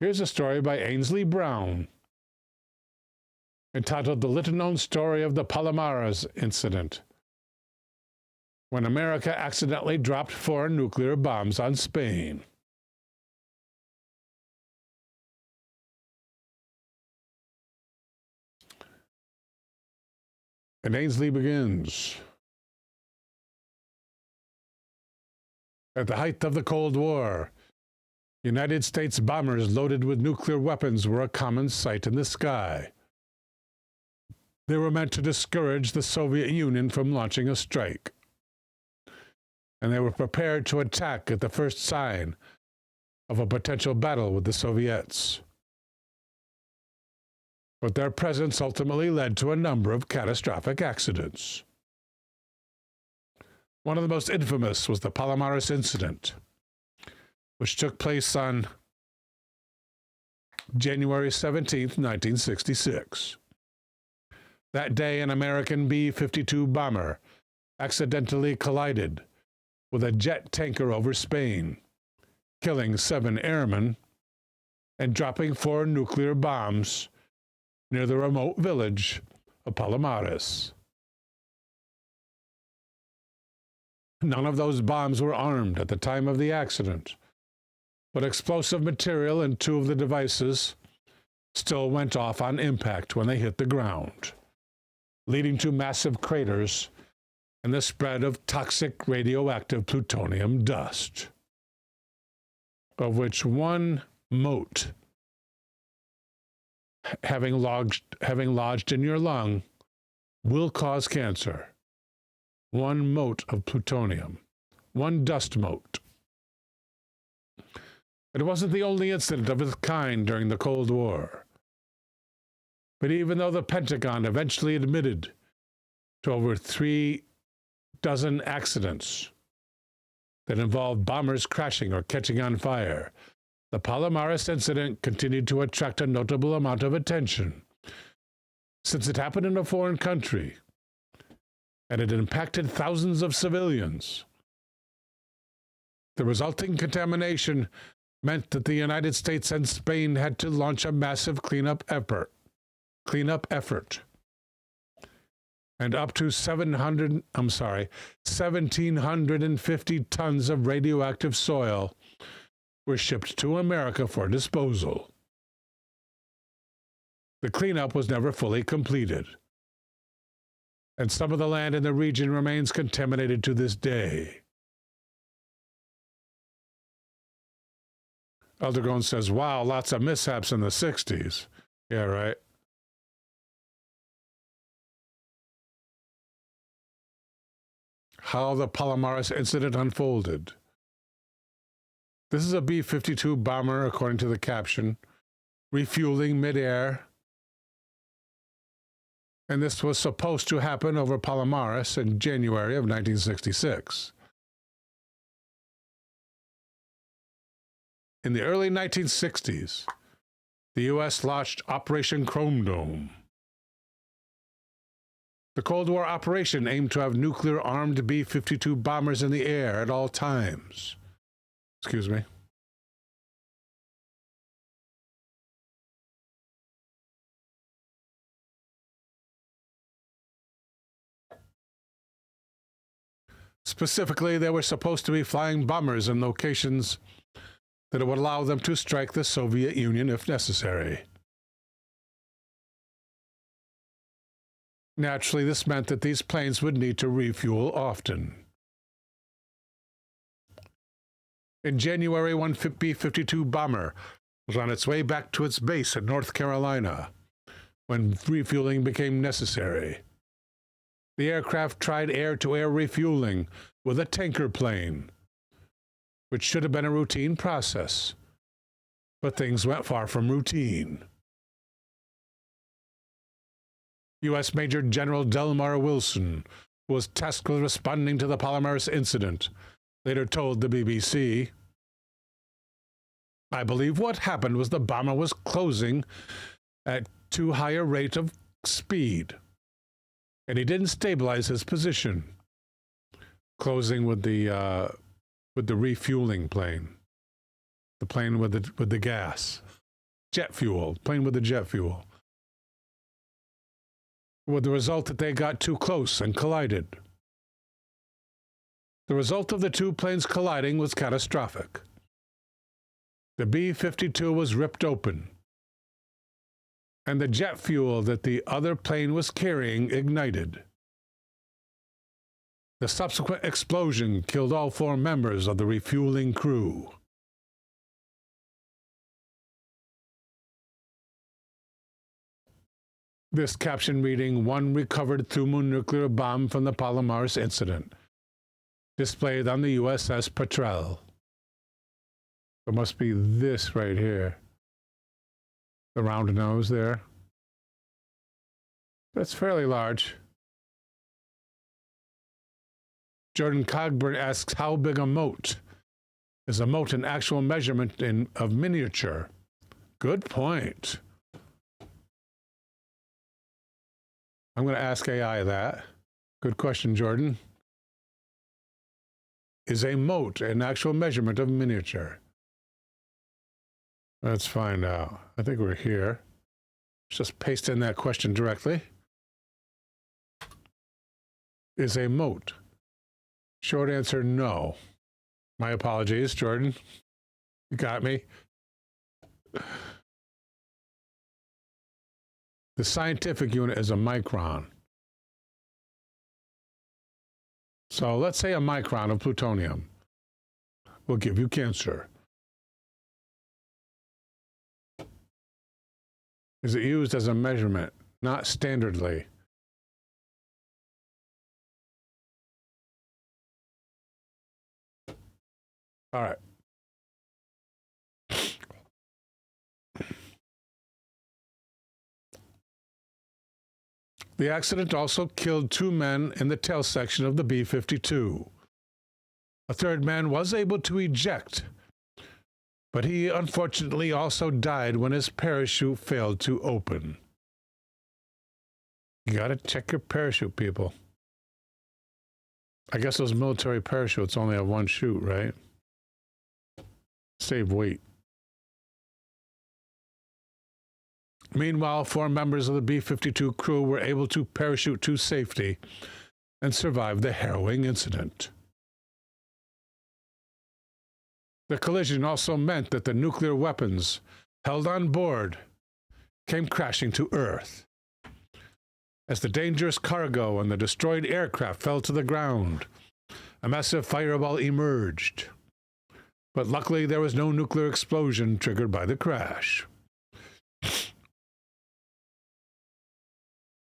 Here's a story by Ainsley Brown, entitled The Little-Known Story of the Palomares Incident, when America accidentally dropped 4 nuclear bombs on Spain. And Ainsley begins. At the height of the Cold War, United States bombers loaded with nuclear weapons were a common sight in the sky. They were meant to discourage the Soviet Union from launching a strike, and they were prepared to attack at the first sign of a potential battle with the Soviets. But their presence ultimately led to a number of catastrophic accidents. One of the most infamous was the Palomares Incident, which took place on January 17, 1966. That day, an American B-52 bomber accidentally collided with a jet tanker over Spain, killing 7 airmen and dropping 4 nuclear bombs near the remote village of Palomares. None of those bombs were armed at the time of the accident, but explosive material in 2 of the devices still went off on impact when they hit the ground, leading to massive craters and the spread of toxic radioactive plutonium dust, of which one mote having lodged in your lung will cause cancer. One mote of plutonium, one dust mote. It wasn't the only incident of its kind during the Cold War. But even though the Pentagon eventually admitted to over 36 accidents that involved bombers crashing or catching on fire, the Palomares Incident continued to attract a notable amount of attention, since it happened in a foreign country, and it impacted thousands of civilians. The resulting contamination meant that the United States and Spain had to launch a massive cleanup effort. And up to 1,750 tons of radioactive soil were shipped to America for disposal. The cleanup was never fully completed, and some of the land in the region remains contaminated to this day. Eldergone says, wow, lots of mishaps in the 60s. Yeah, right. How the Palomares incident unfolded. This is a B-52 bomber, according to the caption, refueling midair. And this was supposed to happen over Palomares in January of 1966. In the early 1960s, the U.S. launched Operation Chrome Dome. The Cold War operation aimed to have nuclear-armed B-52 bombers in the air at all times. Excuse me. Specifically, they were supposed to be flying bombers in locations that it would allow them to strike the Soviet Union if necessary. Naturally, this meant that these planes would need to refuel often. In January, one B-52 bomber was on its way back to its base in North Carolina when refueling became necessary. The aircraft tried air-to-air refueling with a tanker plane, which should have been a routine process, but things went far from routine. U.S. Major General Delmar Wilson, who was tasked with responding to the Palomares incident, later told the BBC, "I believe what happened was the bomber was closing at too high a rate of speed, and he didn't stabilize his position." Closing with the refueling plane, the plane with the gas, jet fuel, plane with the jet fuel, with the result that they got too close and collided. The result of the two planes colliding was catastrophic. The B-52 was ripped open, and the jet fuel that the other plane was carrying ignited. The subsequent explosion killed all 4 members of the refueling crew. This caption reading, "One recovered thermonuclear bomb from the Palomares incident," displayed on the USS Petrel. It must be this right here. The round nose there. That's fairly large. Jordan Cogburn asks, how big a mote? Is a mote an actual measurement of miniature? Good point. I'm going to ask AI that. Good question, Jordan. Is a mote an actual measurement of miniature? Let's find out. I think we're here. Let's just paste in that question directly. Is a mote? Short answer, no. My apologies, Jordan. You got me. The scientific unit is a micron. So let's say a micron of plutonium will give you cancer. Is it used as a measurement? Not standardly. All right. The accident also killed 2 men in the tail section of the B-52. A third man was able to eject, but he unfortunately also died when his parachute failed to open. You gotta check your parachute, people. I guess those military parachutes only have 1 chute, right? Save weight. Meanwhile, 4 members of the B-52 crew were able to parachute to safety and survive the harrowing incident. The collision also meant that the nuclear weapons held on board came crashing to Earth. As the dangerous cargo and the destroyed aircraft fell to the ground, a massive fireball emerged. But luckily, there was no nuclear explosion triggered by the crash.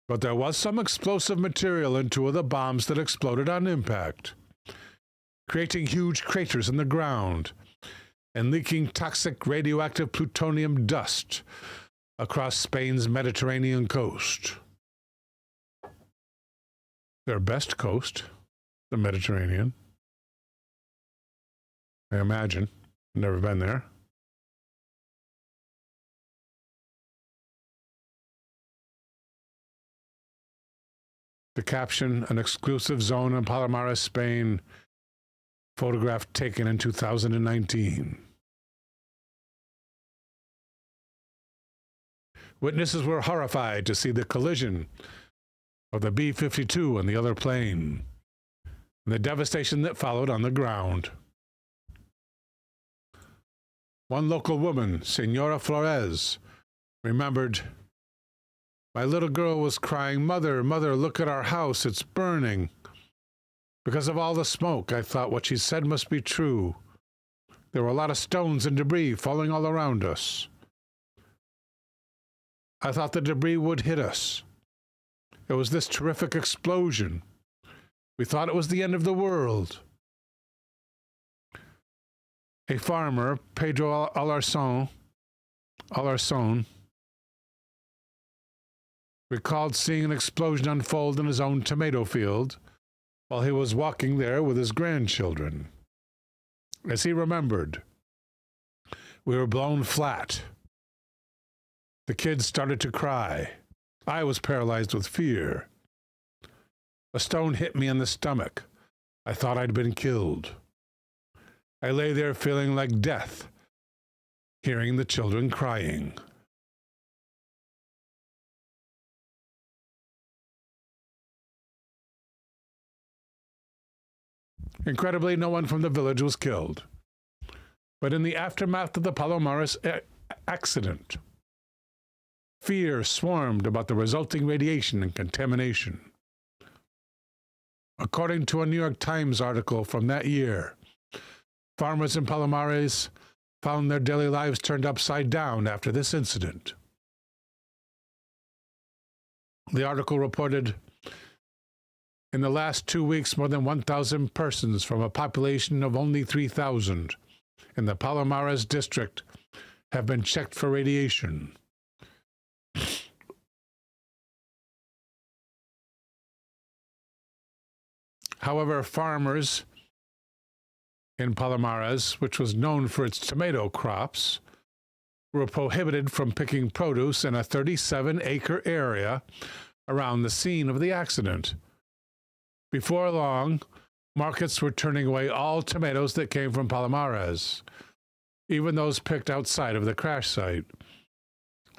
But there was some explosive material in 2 of the bombs that exploded on impact, creating huge craters in the ground and leaking toxic radioactive plutonium dust across Spain's Mediterranean coast. Their best coast, the Mediterranean. I imagine. Never been there. The caption, an exclusive zone in Palomares, Spain, photograph taken in 2019. Witnesses were horrified to see the collision of the B-52 and the other plane, and the devastation that followed on the ground. One local woman, Senora Flores, remembered, "My little girl was crying, 'Mother, Mother, look at our house, it's burning.' Because of all the smoke, I thought what she said must be true. There were a lot of stones and debris falling all around us. I thought the debris would hit us. It was this terrific explosion. We thought it was the end of the world." A farmer, Pedro Alarcón, recalled seeing an explosion unfold in his own tomato field while he was walking there with his grandchildren. As he remembered, we were blown flat. The kids started to cry. I was paralyzed with fear. A stone hit me in the stomach. I thought I'd been killed. I lay there feeling like death, hearing the children crying. Incredibly, no one from the village was killed. But in the aftermath of the Palomares accident, fear swarmed about the resulting radiation and contamination. According to a New York Times article from that year, farmers in Palomares found their daily lives turned upside down after this incident. The article reported, in the last 2 weeks, more than 1,000 persons from a population of only 3,000 in the Palomares district have been checked for radiation. However, farmers in Palomares, which was known for its tomato crops, were prohibited from picking produce in a 37-acre area around the scene of the accident. Before long, markets were turning away all tomatoes that came from Palomares, even those picked outside of the crash site.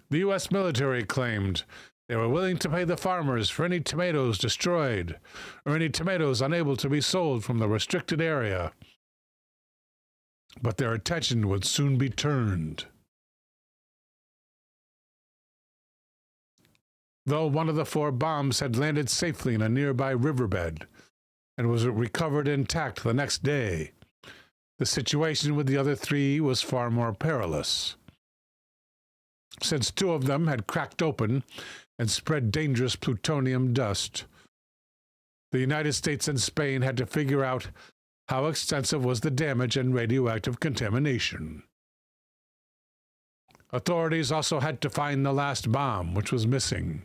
The U.S. military claimed they were willing to pay the farmers for any tomatoes destroyed or any tomatoes unable to be sold from the restricted area. But their attention would soon be turned. though one of the 4 bombs had landed safely in a nearby riverbed and was recovered intact the next day. The situation with the other 3 was far more perilous, since 2 of them had cracked open and spread dangerous plutonium dust. The United States and Spain had to figure out how extensive was the damage and radioactive contamination. Authorities also had to find the last bomb, which was missing.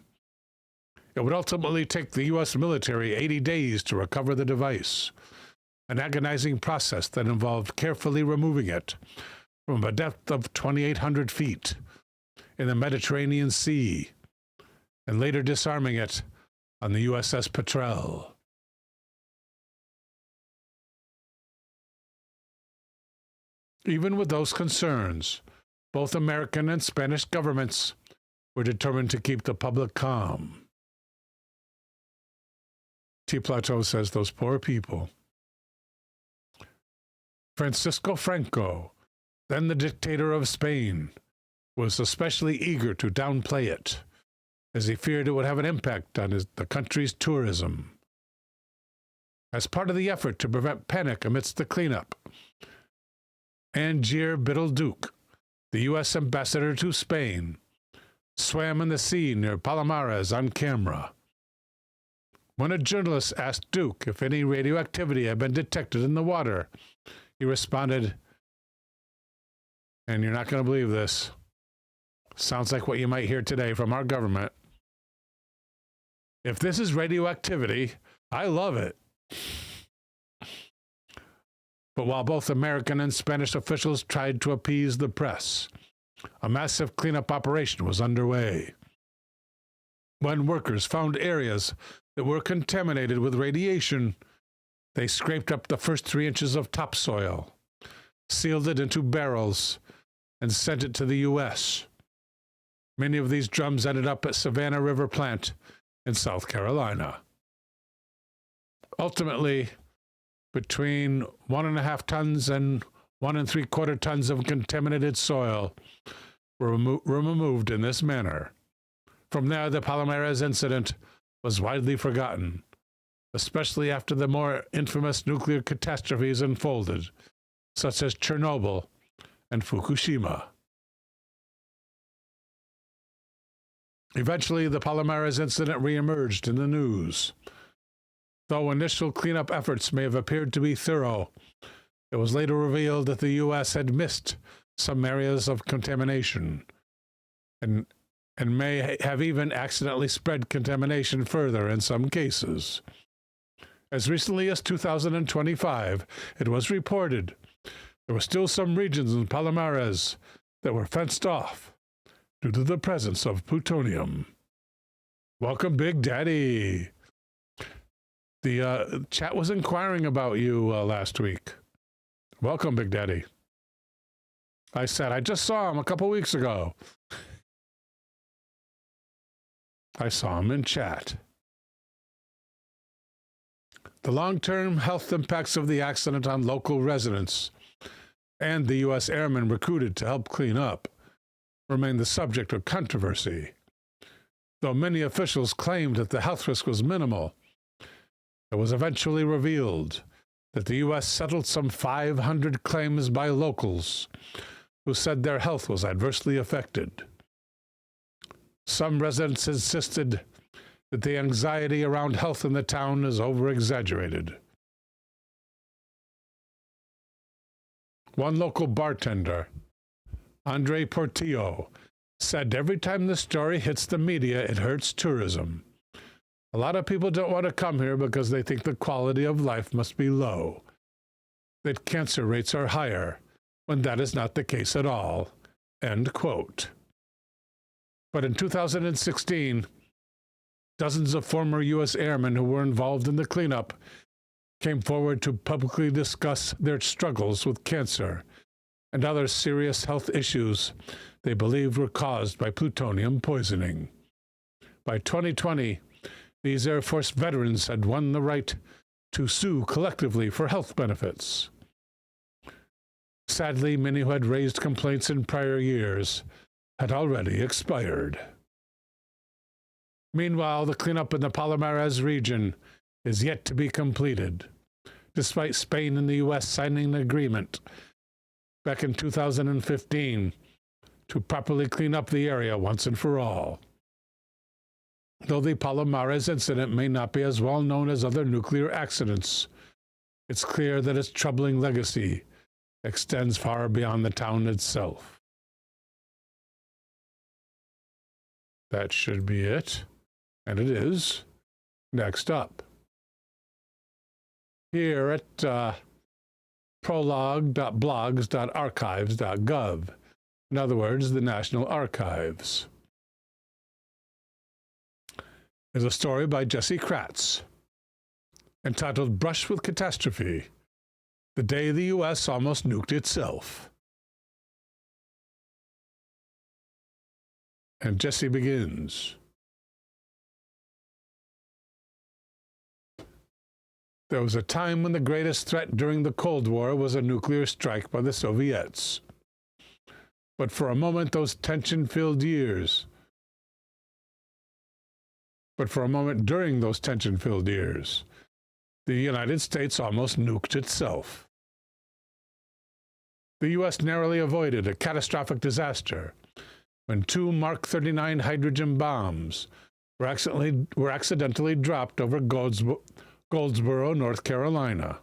It would ultimately take the U.S. military 80 days to recover the device, an agonizing process that involved carefully removing it from a depth of 2,800 feet in the Mediterranean Sea, and later disarming it on the USS Petrel. Even with those concerns, both American and Spanish governments were determined to keep the public calm. T. Plateau says, those poor people. Francisco Franco, then the dictator of Spain, was especially eager to downplay it, as he feared it would have an impact on the country's tourism. As part of the effort to prevent panic amidst the cleanup, Angier Biddle-Duke, the U.S. ambassador to Spain, swam in the sea near Palomares on camera. When a journalist asked Duke if any radioactivity had been detected in the water, he responded, and you're not going to believe this, sounds like what you might hear today from our government, "If this is radioactivity, I love it." But while both American and Spanish officials tried to appease the press, a massive cleanup operation was underway. When workers found areas that were contaminated with radiation, they scraped up the first 3 inches of topsoil, sealed it into barrels, and sent it to the U.S. Many of these drums ended up at Savannah River Plant in South Carolina. Ultimately, between 1.5 tons and 1 3/4 tons of contaminated soil were removed in this manner. From there, the Palomares Incident was widely forgotten, especially after the more infamous nuclear catastrophes unfolded, such as Chernobyl and Fukushima. Eventually, the Palomares Incident reemerged in the news. Though initial cleanup efforts may have appeared to be thorough, it was later revealed that the U.S. had missed some areas of contamination and may have even accidentally spread contamination further in some cases. As recently as 2025, it was reported there were still some regions in Palomares that were fenced off due to the presence of plutonium. Welcome, Big Daddy. The chat was inquiring about you last week. Welcome, Big Daddy. I said, I just saw him a couple weeks ago. I saw him in chat. The long-term health impacts of the accident on local residents and the U.S. airmen recruited to help clean up remain the subject of controversy. Though many officials claimed that the health risk was minimal, it was eventually revealed that the U.S. settled some 500 claims by locals who said their health was adversely affected. Some residents insisted that the anxiety around health in the town is over-exaggerated. One local bartender, Andre Portillo, said every time the story hits the media, it hurts tourism. A lot of people don't want to come here because they think the quality of life must be low, that cancer rates are higher, when that is not the case at all. End quote. But in 2016, dozens of former U.S. airmen who were involved in the cleanup came forward to publicly discuss their struggles with cancer and other serious health issues they believed were caused by plutonium poisoning. By 2020, these Air Force veterans had won the right to sue collectively for health benefits. Sadly, many who had raised complaints in prior years had already expired. Meanwhile, the cleanup in the Palomares region is yet to be completed, despite Spain and the U.S. signing an agreement back in 2015 to properly clean up the area once and for all. Though the Palomares incident may not be as well known as other nuclear accidents, it's clear that its troubling legacy extends far beyond the town itself. That should be it, and it is. Next up, here at prologue.blogs.archives.gov, in other words, the National Archives, is a story by Jesse Kratz entitled Brush with Catastrophe, the Day the U.S. Almost Nuked Itself. And Jesse begins. There was a time when the greatest threat during the Cold War was a nuclear strike by the Soviets. But for a moment, during those tension-filled years, the United States almost nuked itself. The U.S. narrowly avoided a catastrophic disaster when 2 Mark 39 hydrogen bombs were accidentally dropped over Goldsboro, North Carolina,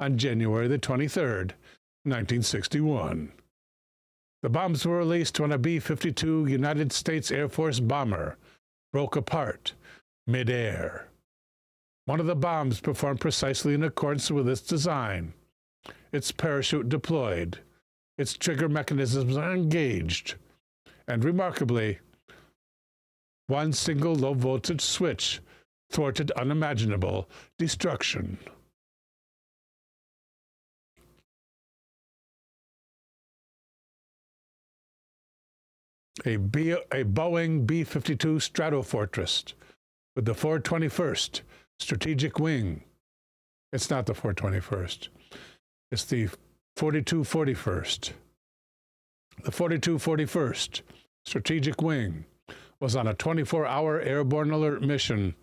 on January the 23rd, 1961. The bombs were released when a B-52 United States Air Force bomber broke apart mid-air. One of the bombs performed precisely in accordance with its design. Its parachute deployed, its trigger mechanisms engaged, and remarkably, one single low-voltage switch thwarted unimaginable destruction. A Boeing B-52 Stratofortress with the 421st Strategic Wing. It's not the 421st. It's the 4241st. The 4241st Strategic Wing was on a 24-hour airborne alert mission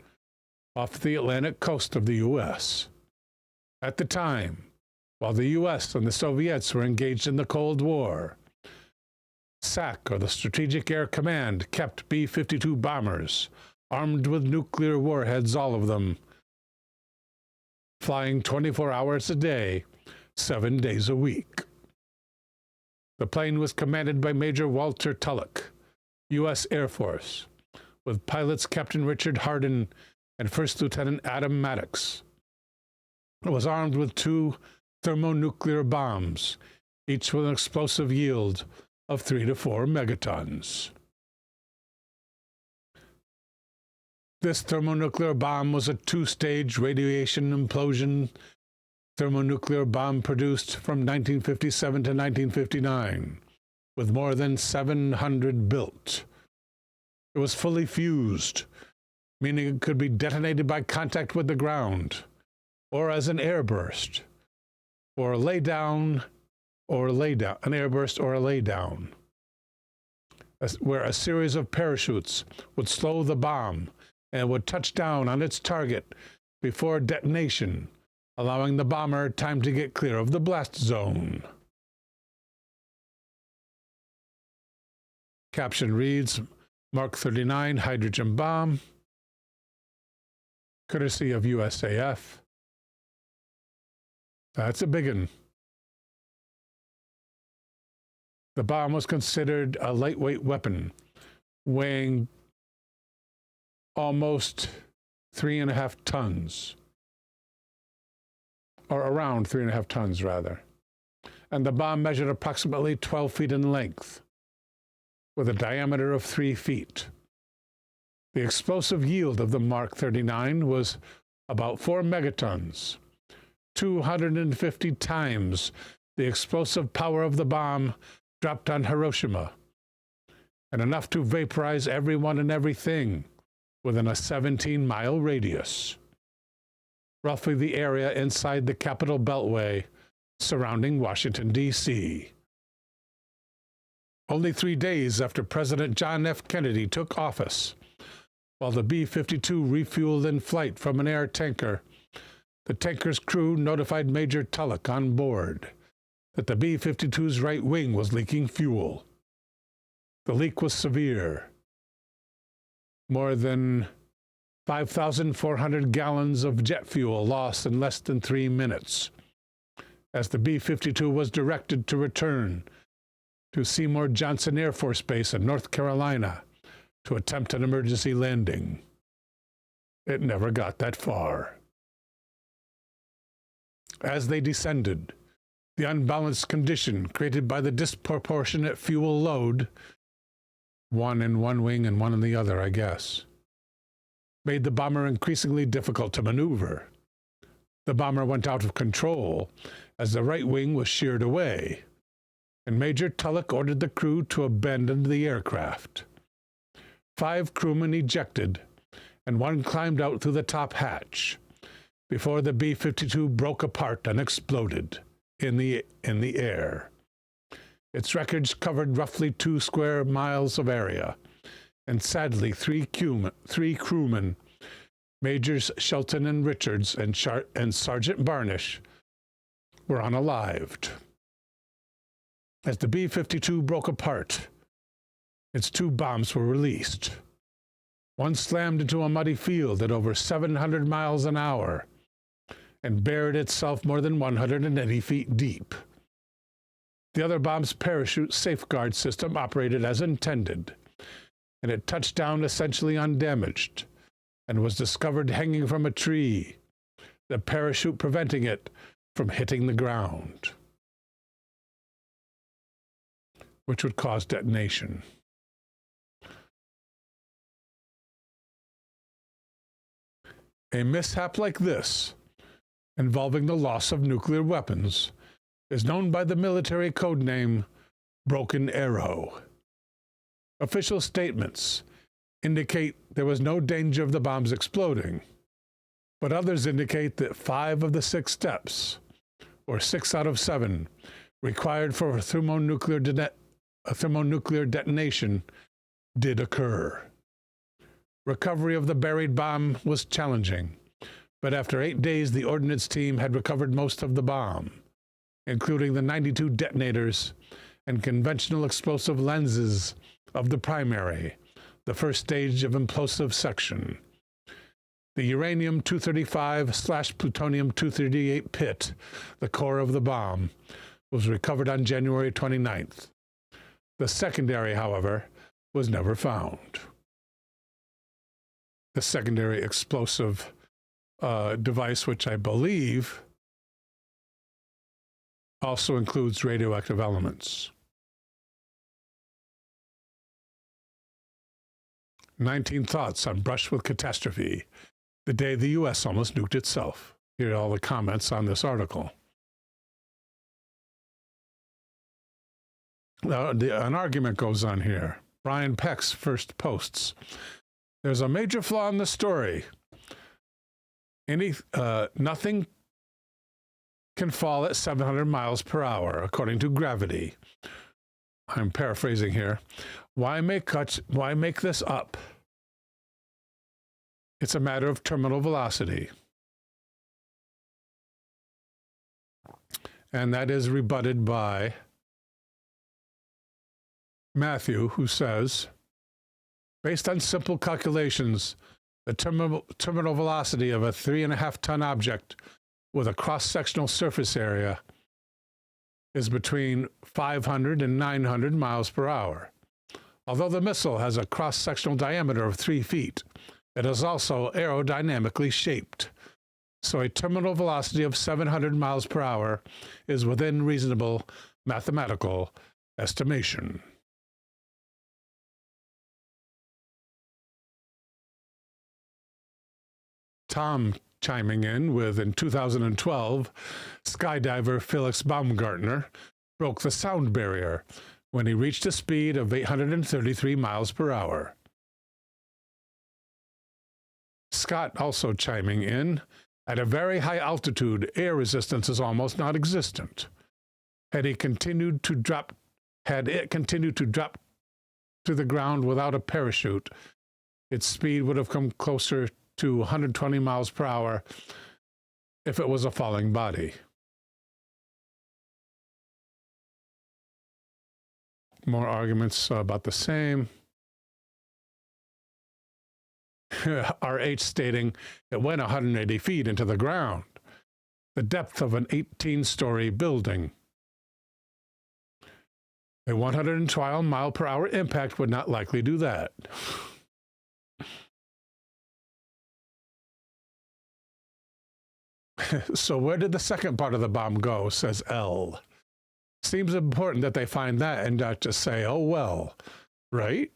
off the Atlantic coast of the U.S. At the time, while the U.S. and the Soviets were engaged in the Cold War, SAC, or the Strategic Air Command, kept B-52 bombers, armed with nuclear warheads, all of them, flying 24 hours a day, 7 days a week. The plane was commanded by Major Walter Tulloch, U.S. Air Force, with pilots Captain Richard Hardin and First Lieutenant Adam Maddox. It was armed with 2 thermonuclear bombs, each with an explosive yield of 3 to 4 megatons. This thermonuclear bomb was a 2-stage radiation implosion thermonuclear bomb produced from 1957 to 1959, with more than 700 built. It was fully fused, meaning it could be detonated by contact with the ground, or as an airburst, or an airburst or a laydown, where a series of parachutes would slow the bomb and would touch down on its target before detonation, allowing the bomber time to get clear of the blast zone. Caption reads, Mark 39 hydrogen bomb, courtesy of USAF. That's a big one. The bomb was considered a lightweight weapon, weighing almost 3.5 tons, or around 3.5 tons, rather. And the bomb measured approximately 12 feet in length, with a diameter of 3 feet. The explosive yield of the Mark 39 was about 4 megatons, 250 times the explosive power of the bomb dropped on Hiroshima, and enough to vaporize everyone and everything within a 17-mile radius, roughly the area inside the Capitol Beltway surrounding Washington, D.C. Only 3 days after President John F. Kennedy took office, while the B-52 refueled in flight from an air tanker. The tanker's crew notified Major Tulloch on board that the B-52's right wing was leaking fuel. The leak was severe. More than 5,400 gallons of jet fuel lost in less than 3 minutes, as the B-52 was directed to return to Seymour Johnson Air Force Base in North Carolina to attempt an emergency landing. It never got that far. As they descended, the unbalanced condition created by the disproportionate fuel load, one in one wing and one in the other, I guess, made the bomber increasingly difficult to maneuver. The bomber went out of control as the right wing was sheared away, and Major Tulloch ordered the crew to abandon the aircraft. 5 crewmen ejected, and 1 climbed out through the top hatch before the B-52 broke apart and exploded in the air. Its wreckage covered roughly 2 square miles of area, and sadly 3 crewmen, Majors Shelton and Richards and Sergeant Barnish, were unalived. As the B-52 broke apart, its 2 bombs were released. One slammed into a muddy field at over 700 miles an hour and buried itself more than 180 feet deep. The other bomb's parachute safeguard system operated as intended, and it touched down essentially undamaged and was discovered hanging from a tree, the parachute preventing it from hitting the ground, which would cause detonation. A mishap like this, involving the loss of nuclear weapons, is known by the military code name Broken Arrow. Official statements indicate there was no danger of the bombs exploding, but others indicate that 5 of the 6 steps, or 6 out of 7, required for a thermonuclear detonation did occur. Recovery of the buried bomb was challenging, but after 8 days, the ordnance team had recovered most of the bomb, including the 92 detonators and conventional explosive lenses of the primary, the first stage of implosive section. The uranium-235/plutonium-238 pit, the core of the bomb, was recovered on January 29th. The secondary, however, was never found. The secondary explosive device, which I believe also includes radioactive elements. 19 thoughts on brush with catastrophe, the day the U.S. almost nuked itself. Here are all the comments on this article. An argument goes on here. Brian Peck's first posts. There's a major flaw in the story. Nothing can fall at 700 miles per hour, according to gravity. I'm paraphrasing here. Why make this up? It's a matter of terminal velocity. And that is rebutted by Matthew, who says, based on simple calculations, the terminal velocity of a 3.5-ton object with a cross-sectional surface area is between 500 and 900 miles per hour. Although the missile has a cross-sectional diameter of 3 feet, it is also aerodynamically shaped, so a terminal velocity of 700 miles per hour is within reasonable mathematical estimation. Tom chiming in with, in 2012, skydiver Felix Baumgartner broke the sound barrier when he reached a speed of 833 miles per hour. Scott also chiming in, at a very high altitude, air resistance is almost non-existent. Had it continued to drop to the ground without a parachute, its speed would have come closer to 120 miles per hour if it was a falling body. More arguments about the same. RH stating it went 180 feet into the ground, the depth of an 18-story building. A 112 mile per hour impact would not likely do that. So where did the second part of the bomb go, says L. Seems important that they find that and not just say, oh, well, right?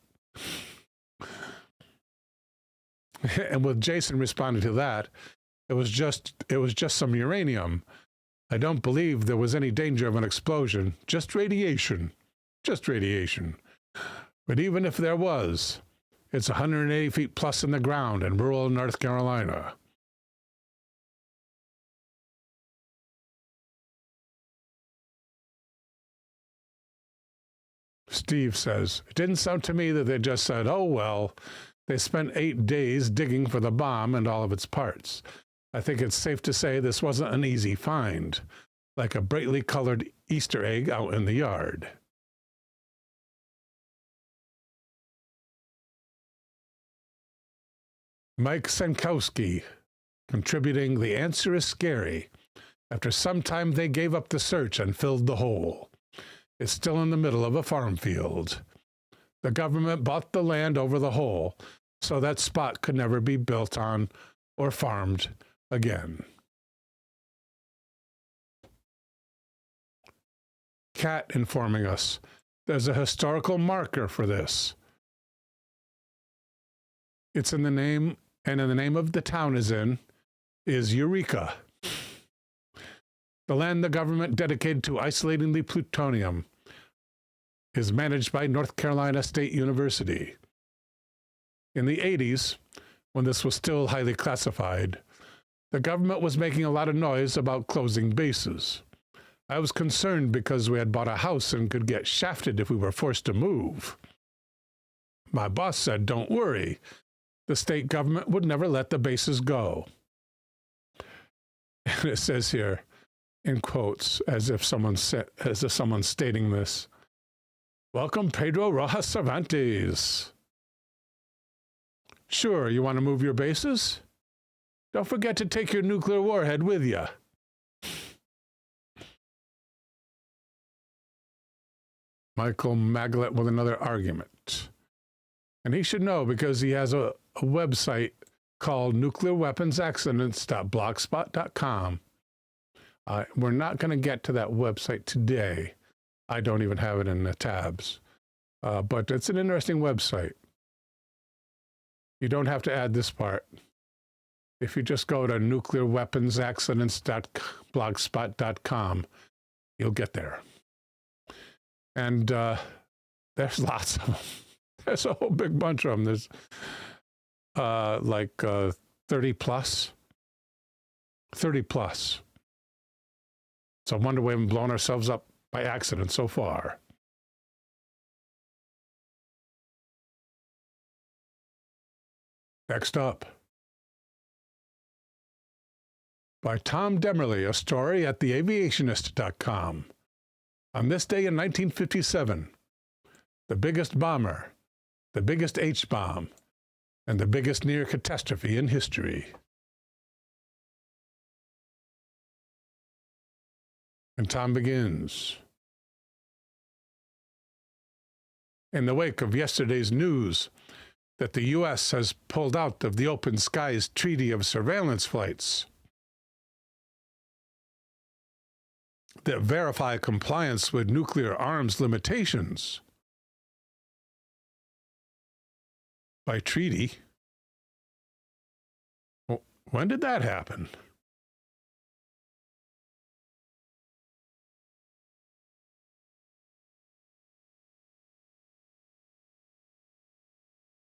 And with Jason responding to that, it was just some uranium. I don't believe there was any danger of an explosion, just radiation. Just radiation. But even if there was, it's 180 feet plus in the ground in rural North Carolina. Steve says, it didn't sound to me that they just said, oh, well, they spent 8 days digging for the bomb and all of its parts. I think it's safe to say this wasn't an easy find, like a brightly colored Easter egg out in the yard. Mike Senkowski, contributing, the answer is scary. After some time, they gave up the search and filled the hole. It's still in the middle of a farm field. The government bought the land over the hole, so that spot could never be built on or farmed again. Cat informing us, there's a historical marker for this. It's in the name, and in the name of the town is Eureka. The land the government dedicated to isolating the plutonium is managed by North Carolina State University. In the 80s, when this was still highly classified, the government was making a lot of noise about closing bases. I was concerned because we had bought a house and could get shafted if we were forced to move. My boss said, don't worry, the state government would never let the bases go. And it says here, in quotes, as if someone's stating this, welcome Pedro Rojas Cervantes. Sure, you want to move your bases? Don't forget to take your nuclear warhead with you. Michael Maglet with another argument. And he should know because he has a website called nuclearweaponsaccidents.blogspot.com. We're not going to get to that website today. I don't even have it in the tabs. But it's an interesting website. You don't have to add this part. If you just go to nuclearweaponsaccidents.blogspot.com, you'll get there. And there's lots of them. There's a whole big bunch of them. There's like 30 plus. 30 plus. So I wonder we haven't blown ourselves up by accident so far. Next up, by Tom Demerly, a story at theaviationist.com. On this day in 1957, the biggest bomber, the biggest H-bomb, and the biggest near catastrophe in history. And Tom begins. In the wake of yesterday's news that the U.S. has pulled out of the Open Skies Treaty of Surveillance flights that verify compliance with nuclear arms limitations by treaty. Well, when did that happen?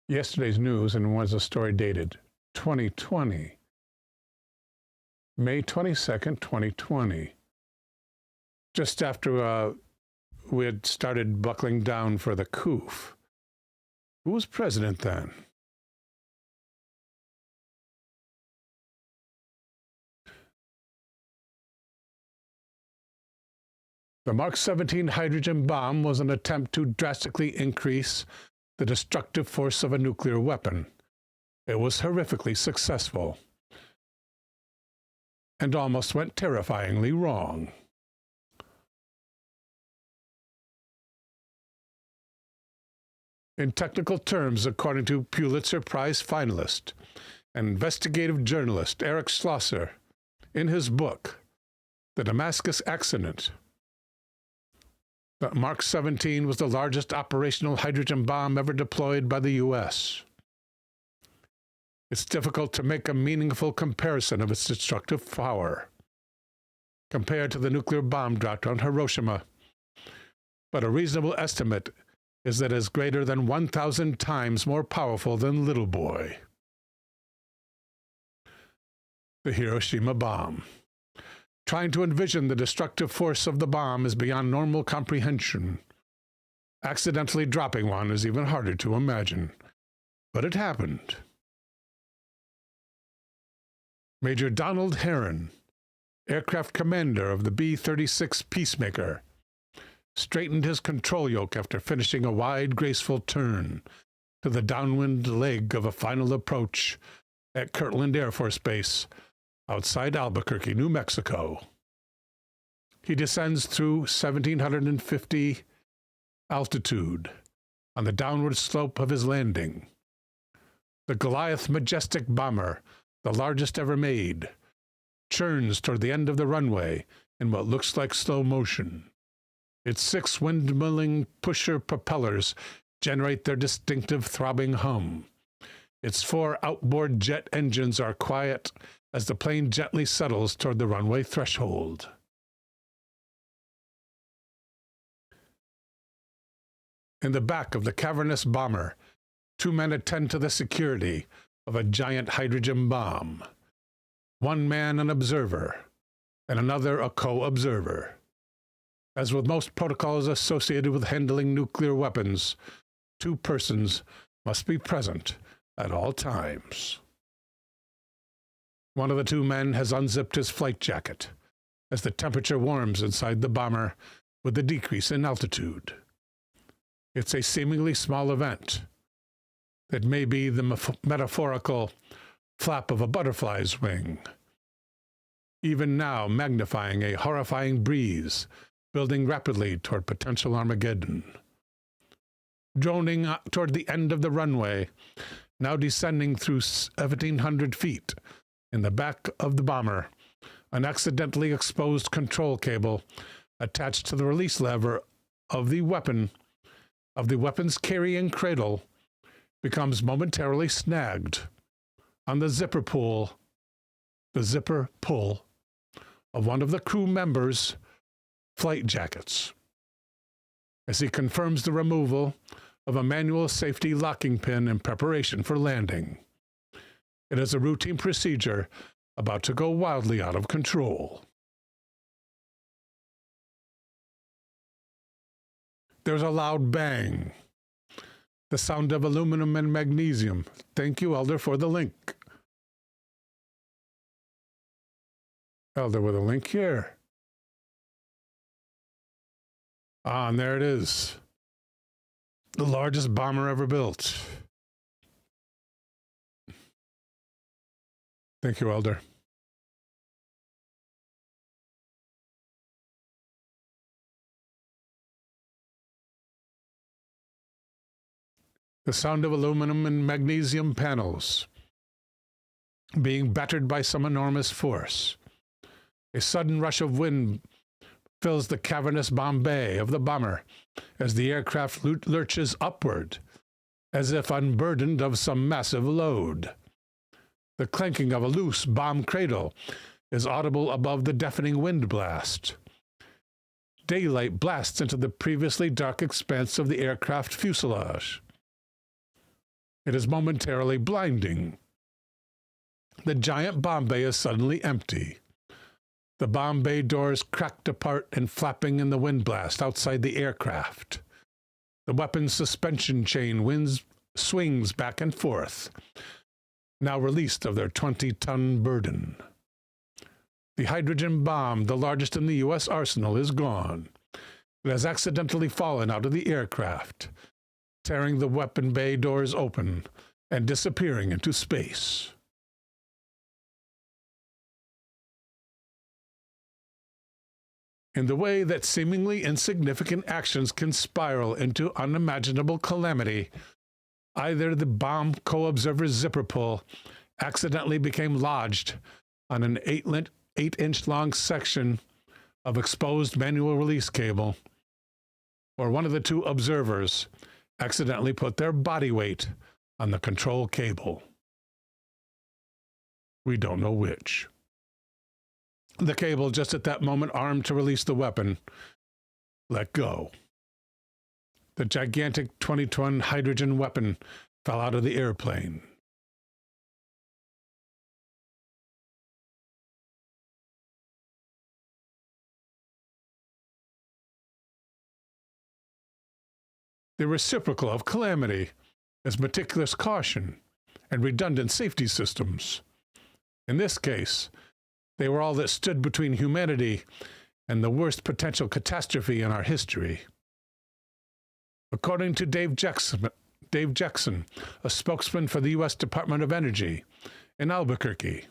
Yesterday's news, and was a story dated 2020, May 22nd, 2020. Just after we had started buckling down for the coup. Who was president then? The Mark 17 hydrogen bomb was an attempt to drastically increase the destructive force of a nuclear weapon. It was horrifically successful and almost went terrifyingly wrong. In technical terms, according to Pulitzer Prize finalist and investigative journalist Eric Schlosser, in his book, The Damascus Accident, the Mark 17 was the largest operational hydrogen bomb ever deployed by the U.S. It's difficult to make a meaningful comparison of its destructive power compared to the nuclear bomb dropped on Hiroshima, but a reasonable estimate is that it is greater than 1,000 times more powerful than Little Boy. The Hiroshima bomb. Trying to envision the destructive force of the bomb is beyond normal comprehension. Accidentally dropping one is even harder to imagine, but it happened. Major Donald Herron, aircraft commander of the B-36 Peacemaker, straightened his control yoke after finishing a wide, graceful turn to the downwind leg of a final approach at Kirtland Air Force Base outside Albuquerque, New Mexico. He descends through 1,750 altitude on the downward slope of his landing. The Goliath majestic bomber, the largest ever made, churns toward the end of the runway in what looks like slow motion. Its 6 windmilling pusher propellers generate their distinctive throbbing hum. Its 4 outboard jet engines are quiet as the plane gently settles toward the runway threshold. In the back of the cavernous bomber, 2 men attend to the security of a giant hydrogen bomb. 1 man an observer, and another a co-observer. As with most protocols associated with handling nuclear weapons, 2 persons must be present at all times. One of the 2 men has unzipped his flight jacket as the temperature warms inside the bomber with the decrease in altitude. It's a seemingly small event that may be the metaphorical flap of a butterfly's wing, even now magnifying a horrifying breeze building rapidly toward potential Armageddon. Droning toward the end of the runway, now descending through 1,700 feet, in the back of the bomber, an accidentally exposed control cable attached to the release lever of the weapon's carrying cradle becomes momentarily snagged on the zipper pull of one of the crew members' flight jackets, as he confirms the removal of a manual safety locking pin in preparation for landing. It is a routine procedure about to go wildly out of control. There's a loud bang, the sound of aluminum and magnesium. Thank you, Elder, for the link. Elder with a link here. Ah, and there it is. The largest bomber ever built. Thank you, Elder. The sound of aluminum and magnesium panels being battered by some enormous force. A sudden rush of wind fills the cavernous Bombay of the bomber as the aircraft lurches upward, as if unburdened of some massive load. The clanking of a loose bomb cradle is audible above the deafening wind blast. Daylight blasts into the previously dark expanse of the aircraft fuselage. It is momentarily blinding. The giant bomb bay is suddenly empty. The bomb bay doors cracked apart and flapping in the wind blast outside the aircraft. The weapon's suspension chain swings back and forth, now released of their 20-ton burden. The hydrogen bomb, the largest in the U.S. arsenal, is gone, It has accidentally fallen out of the aircraft, tearing the weapon bay doors open and disappearing into space. In the way that seemingly insignificant actions can spiral into unimaginable calamity, either the bomb co-observer's zipper pull accidentally became lodged on an 8-inch long section of exposed manual release cable, or one of the two observers accidentally put their body weight on the control cable. We don't know which. The cable, just at that moment armed to release the weapon, let go. The gigantic 20-ton hydrogen weapon fell out of the airplane. The reciprocal of calamity is meticulous caution and redundant safety systems. In this case, they were all that stood between humanity and the worst potential catastrophe in our history. According to Dave Jackson, a spokesman for the U.S. Department of Energy in Albuquerque,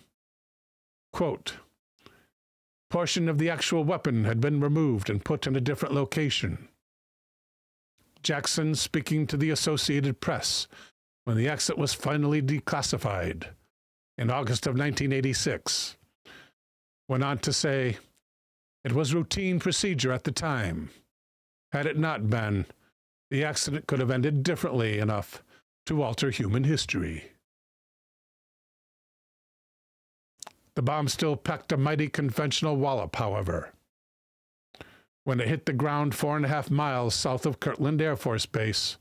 quote, "Portion of the actual weapon had been removed and put in a different location." Jackson, speaking to the Associated Press when the exit was finally declassified in August of 1986, went on to say, "It was routine procedure at the time. Had it not been, the accident could have ended differently enough to alter human history." The bomb still packed a mighty conventional wallop, however. When it hit the ground 4.5 miles south of Kirtland Air Force Base,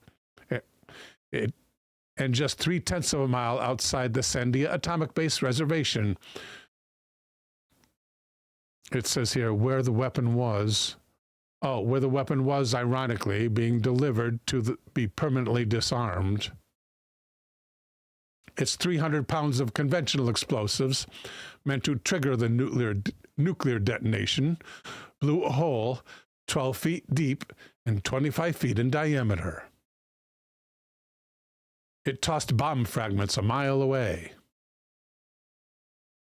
and just 0.3 of a mile outside the Sandia Atomic Base Reservation, it says here where the weapon was, ironically, being delivered to be permanently disarmed. Its 300 pounds of conventional explosives, meant to trigger the nuclear detonation, blew a hole 12 feet deep and 25 feet in diameter. It tossed bomb fragments a mile away.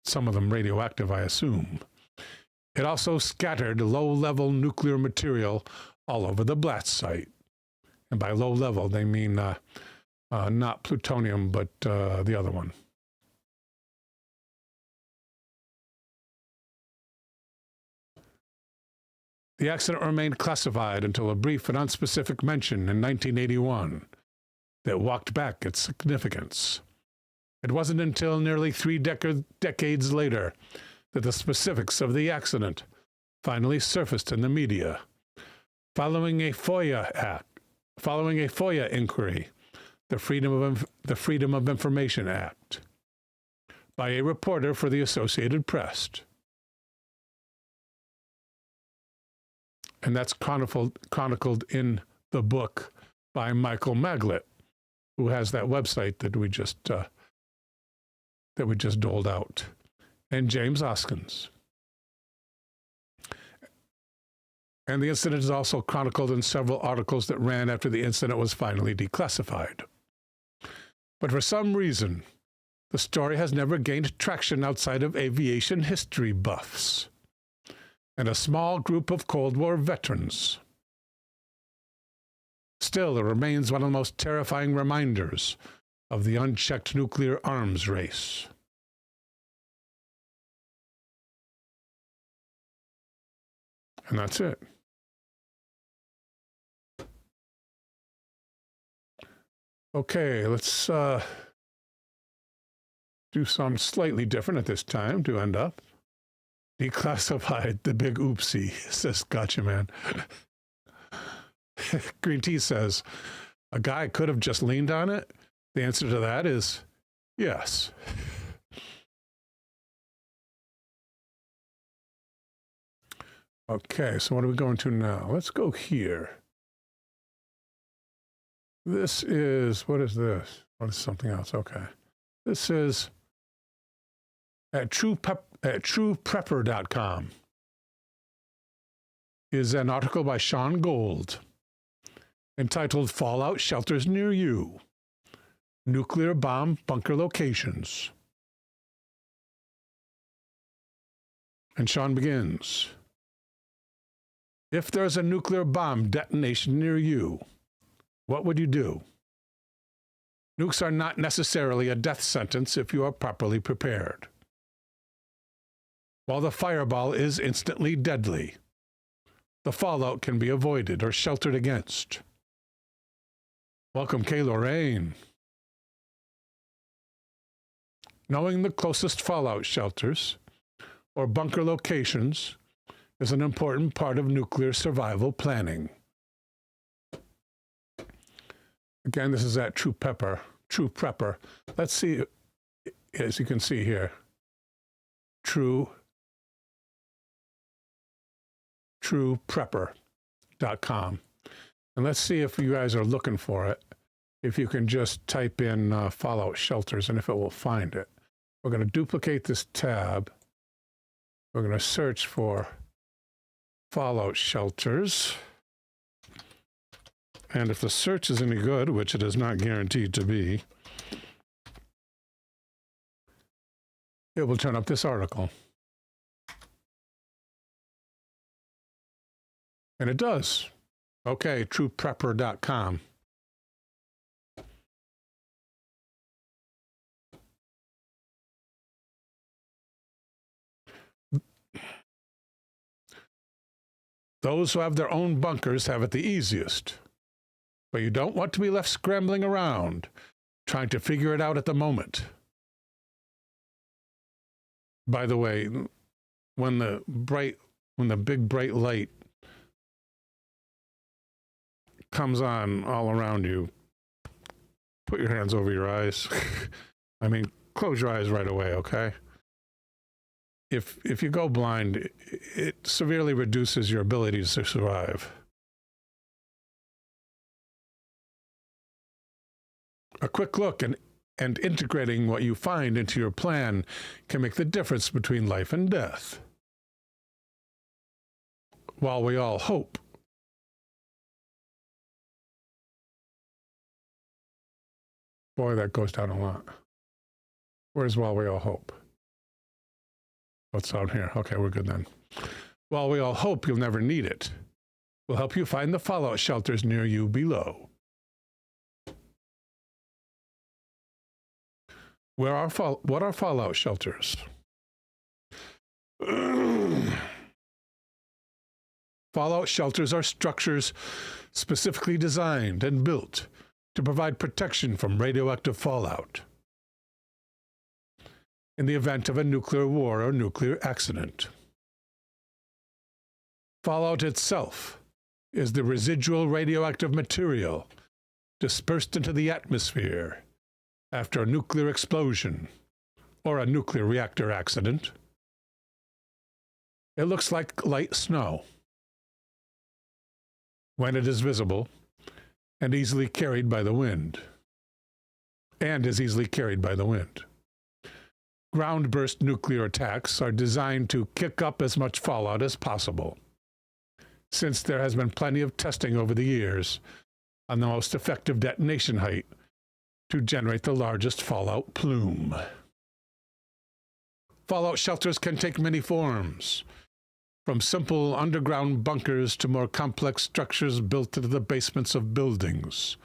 Some of them radioactive, I assume. It also scattered low-level nuclear material all over the blast site. And by low-level, they mean not plutonium, but the other one. The accident remained classified until a brief and unspecific mention in 1981 that walked back its significance. It wasn't until nearly 3 decades later that the specifics of the accident finally surfaced in the media, following a FOIA inquiry, the Freedom of Information Act, by a reporter for the Associated Press. And that's chronicled in the book by Michael Maglet, who has that website that we just doled out, and James Oskins. And the incident is also chronicled in several articles that ran after the incident was finally declassified. But for some reason, the story has never gained traction outside of aviation history buffs and a small group of Cold War veterans. Still, it remains one of the most terrifying reminders of the unchecked nuclear arms race. And that's it. Okay, let's do something slightly different at this time to end up. Declassified the big oopsie, says Gotcha Man. Green Tea says, a guy could have just leaned on it. The answer to that is yes. Okay, so what are we going to now? Let's go here. This is, what is this? What is something else? Okay. This is at trueprepper.com. is an article by Sean Gold entitled Fallout Shelters Near You, Nuclear Bomb Bunker Locations. And Sean begins. If there's a nuclear bomb detonation near you, what would you do? Nukes are not necessarily a death sentence if you are properly prepared. While the fireball is instantly deadly, the fallout can be avoided or sheltered against. Welcome, Kay Lorraine. Knowing the closest fallout shelters or bunker locations is an important part of nuclear survival planning. Again, this is at True Prepper. Let's see, as you can see here, trueprepper.com. And let's see if you guys are looking for it. If you can just type in fallout shelters and if it will find it. We're going to duplicate this tab. We're going to search for fallout shelters. And if the search is any good, which it is not guaranteed to be, it will turn up this article. And it does. Okay, trueprepper.com. Those who have their own bunkers have it the easiest. But you don't want to be left scrambling around, trying to figure it out at the moment. By the way, when the big bright light comes on all around you, put your hands over your eyes. I mean, close your eyes right away, okay? If you go blind, it severely reduces your ability to survive. A quick look and integrating what you find into your plan can make the difference between life and death. While we all hope. Boy, that goes down a lot. Where's while we all hope? What's down here? Okay, we're good then. While we all hope you'll never need it, we'll help you find the fallout shelters near you below. What are fallout shelters? Fallout shelters are structures specifically designed and built to provide protection from radioactive fallout in the event of a nuclear war or nuclear accident. Fallout itself is the residual radioactive material dispersed into the atmosphere after a nuclear explosion or a nuclear reactor accident. It looks like light snow when it is visible and easily carried by the wind, Ground-burst nuclear attacks are designed to kick up as much fallout as possible, since there has been plenty of testing over the years on the most effective detonation height to generate the largest fallout plume. Fallout shelters can take many forms, from simple underground bunkers to more complex structures built into the basements of buildings,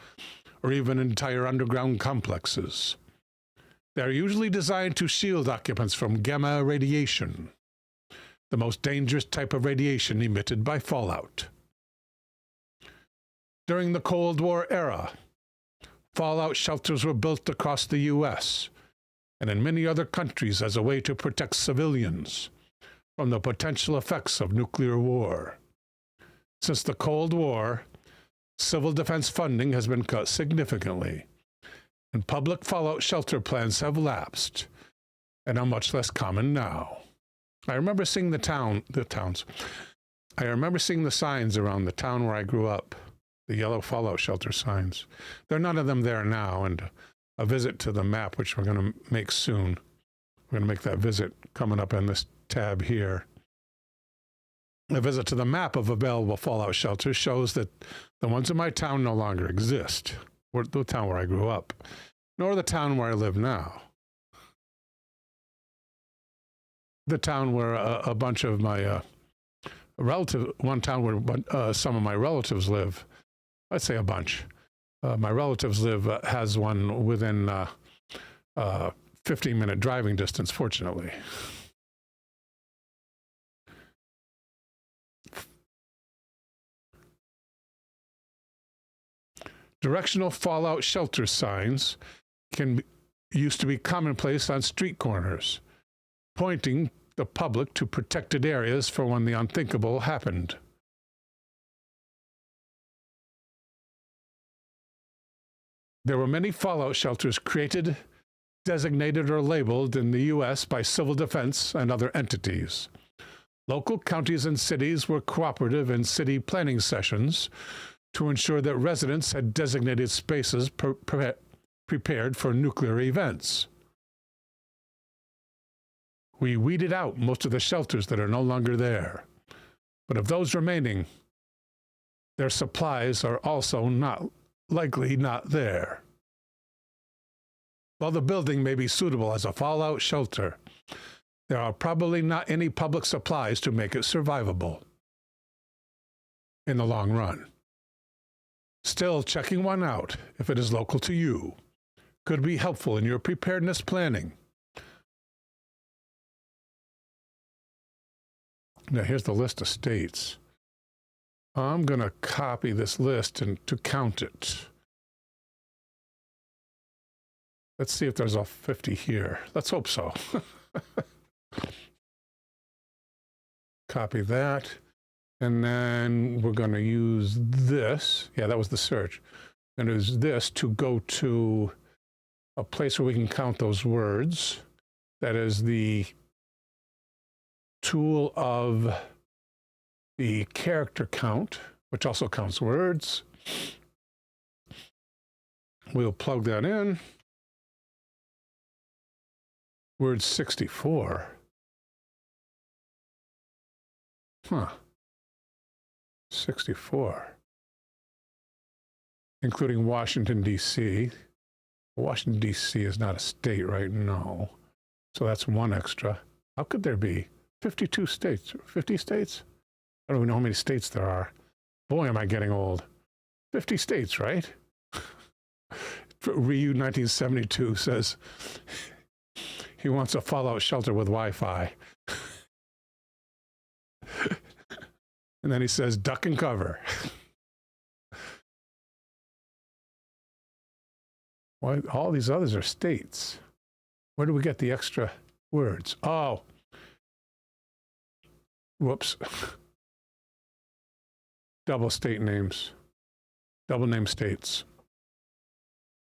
or even entire underground complexes. They are usually designed to shield occupants from gamma radiation, the most dangerous type of radiation emitted by fallout. During the Cold War era, fallout shelters were built across the U.S. and in many other countries as a way to protect civilians from the potential effects of nuclear war. Since the Cold War, civil defense funding has been cut significantly, and public fallout shelter plans have lapsed and are much less common now. I remember seeing I remember seeing the signs around the town where I grew up, the yellow fallout shelter signs. There are none of them there now, and a visit to the map, which we're going to make soon. We're going to make that visit coming up in this tab here. A visit to the map of available fallout shelters shows that the ones in my town no longer exist, or the town where I grew up, nor the town where I live now. The town where a bunch of my one town where some of my relatives live, I'd say a bunch. My relatives live, has one within 15-minute driving distance, fortunately. Directional fallout shelter signs used to be commonplace on street corners, pointing the public to protected areas for when the unthinkable happened. There were many fallout shelters created, designated, or labeled in the U.S. by civil defense and other entities. Local counties and cities were cooperative in city planning sessions to ensure that residents had designated spaces prepared for nuclear events. We weeded out most of the shelters that are no longer there, but of those remaining, their supplies are also likely not there. While the building may be suitable as a fallout shelter, there are probably not any public supplies to make it survivable in the long run. Still, checking one out, if it is local to you, could be helpful in your preparedness planning. Now, here's the list of states. I'm going to copy this list and to count it. Let's see if there's all 50 here. Let's hope so. Copy that. And then we're going to use this. Yeah, that was the search. We're going to use this to go to a place where we can count those words. That is the tool of the character count, which also counts words. We'll plug that in. Word 64. Huh. 64. Including Washington, D.C. Washington, D.C. is not a state, right? No. So that's one extra. How could there be 52 states? 50 states? I don't even know how many states there are. Boy, am I getting old. 50 states, right? Ryu 1972 says he wants a fallout shelter with Wi-Fi. And then he says, duck and cover. Why, all these others are states. Where do we get the extra words? Oh. Whoops. Double state names. Double name states.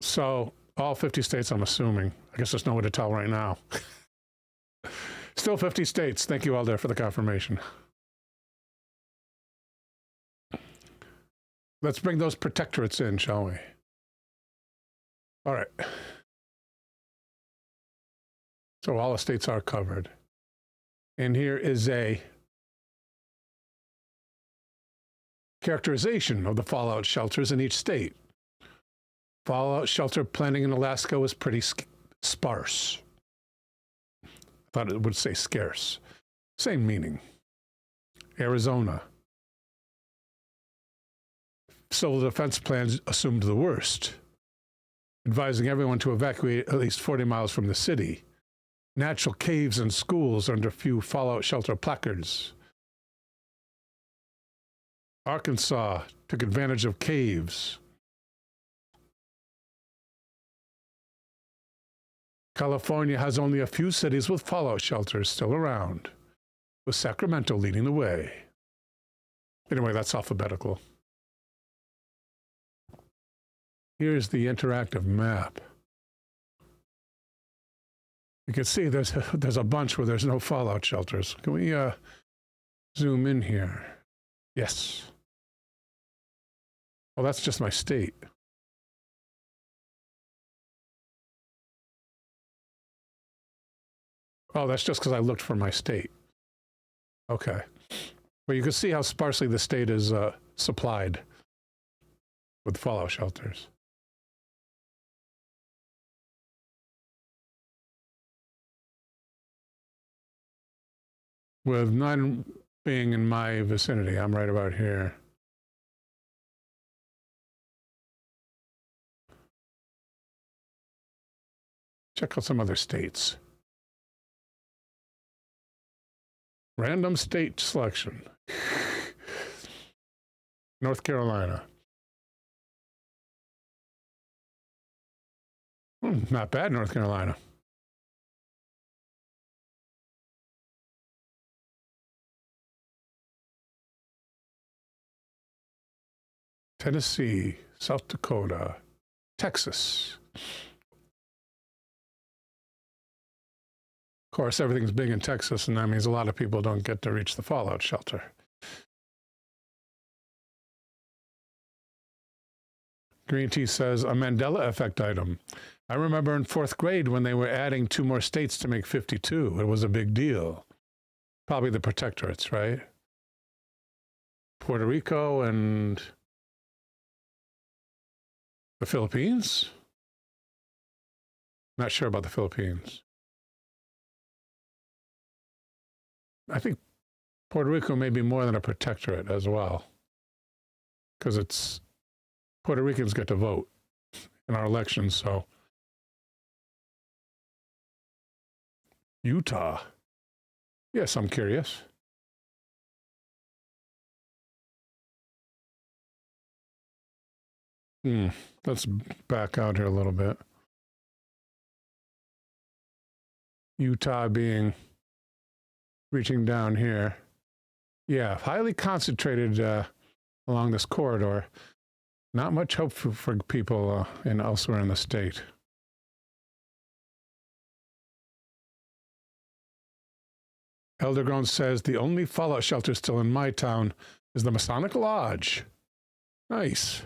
So, all 50 states, I'm assuming. I guess there's no way to tell right now. Still 50 states. Thank you all there for the confirmation. Let's bring those protectorates in, shall we? All right. So all the states are covered. And here is a characterization of the fallout shelters in each state. Fallout shelter planning in Alaska was pretty sparse. I thought it would say scarce. Same meaning. Arizona. Civil defense plans assumed the worst, advising everyone to evacuate at least 40 miles from the city. Natural caves and schools under few fallout shelter placards. Arkansas took advantage of caves. California has only a few cities with fallout shelters still around, with Sacramento leading the way. Anyway, that's alphabetical. Here's the interactive map. You can see there's a bunch where there's no fallout shelters. Can we zoom in here? Yes. Well, that's just my state. Oh, that's just because I looked for my state. Okay. But you can see how sparsely the state is supplied with fallout shelters. With none being in my vicinity, I'm right about here. Check out some other states. Random state selection. North Carolina. Not bad, North Carolina. Tennessee, South Dakota, Texas. Of course, everything's big in Texas, and that means a lot of people don't get to reach the fallout shelter. Green Tea says, a Mandela effect item. I remember in 4th grade when they were adding 2 more states to make 52. It was a big deal. Probably the protectorates, right? Puerto Rico and the Philippines? Not sure about the Philippines. I think Puerto Rico may be more than a protectorate as well, because it's Puerto Ricans get to vote in our elections, so. Utah. Yes, I'm curious. Let's back out here a little bit. Utah being reaching down here. Yeah, highly concentrated along this corridor. Not much hope for people elsewhere in the state. Eldergrown says, the only fallout shelter still in my town is the Masonic Lodge. Nice.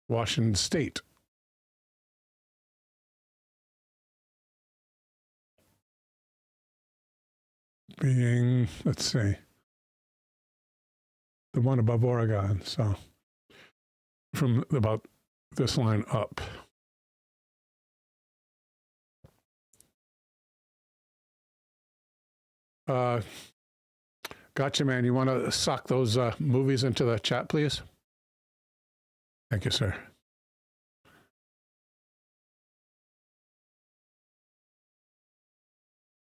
Washington State. Being, let's see, the one above Oregon, so from about this line up. Gotcha, man. You want to sock those movies into the chat, please? Thank you, sir.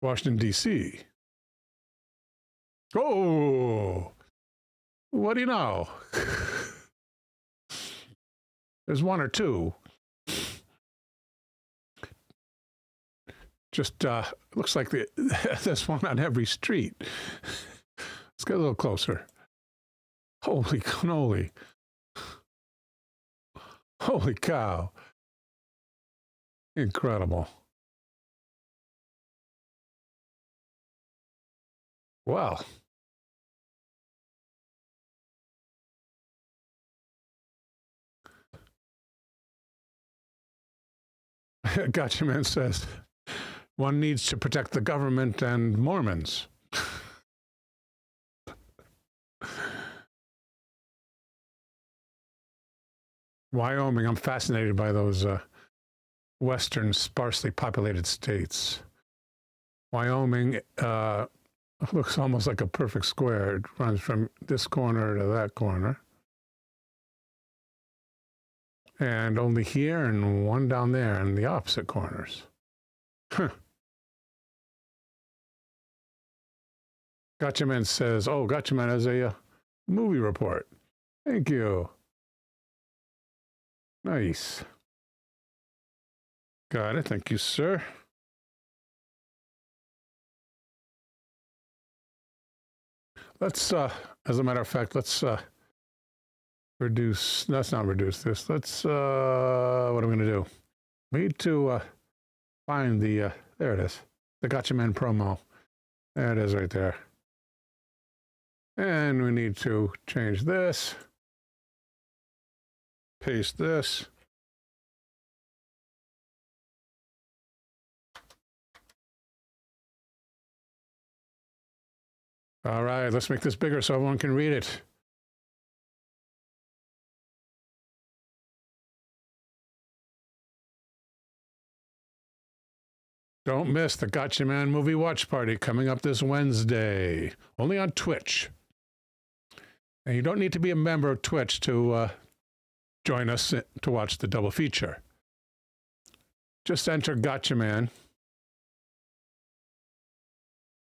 Washington, D.C. Oh, what do you know? There's 1 or 2. Just looks like there's one on every street. Let's get a little closer. Holy cannoli. Holy cow. Incredible. Well. Gotcha Man says, one needs to protect the government and Mormons. Wyoming, I'm fascinated by those western, sparsely populated states. Wyoming looks almost like a perfect square. It runs from this corner to that corner. And only here and one down there in the opposite corners. Huh. Gotcha Man says, oh, Gotcha Man has a movie report. Thank you. Nice. Got it. Thank you, sir. Let's, as a matter of fact, let's reduce, let's not reduce this. Let's, what am I going to do? We need to find the, there it is, the Gotcha Man promo. There it is right there. And we need to change this. Paste this. All right, let's make this bigger so everyone can read it. Don't miss the Gotcha Man movie watch party coming up this Wednesday, only on Twitch. And you don't need to be a member of Twitch to join us to watch the double feature. Just enter Gotcha Man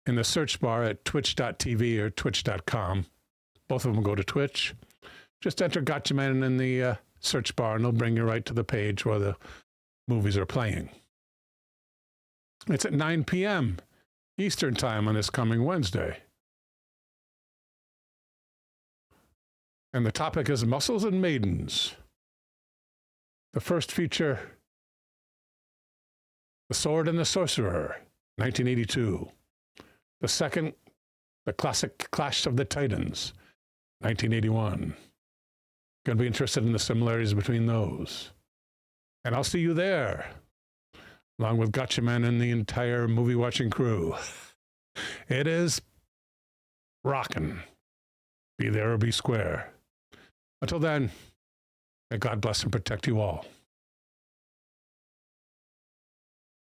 in the search bar at twitch.tv or twitch.com. Both of them go to Twitch. Just enter Gotcha Man in the search bar and it'll bring you right to the page where the movies are playing. It's at 9 p.m. Eastern Time on this coming Wednesday. And the topic is Muscles and Maidens. The first feature, The Sword and the Sorcerer, 1982. The second, the classic Clash of the Titans, 1981. Going to be interested in the similarities between those. And I'll see you there, along with Gotcha Man and the entire movie-watching crew. It is rockin'. Be there or be square. Until then, may God bless and protect you all.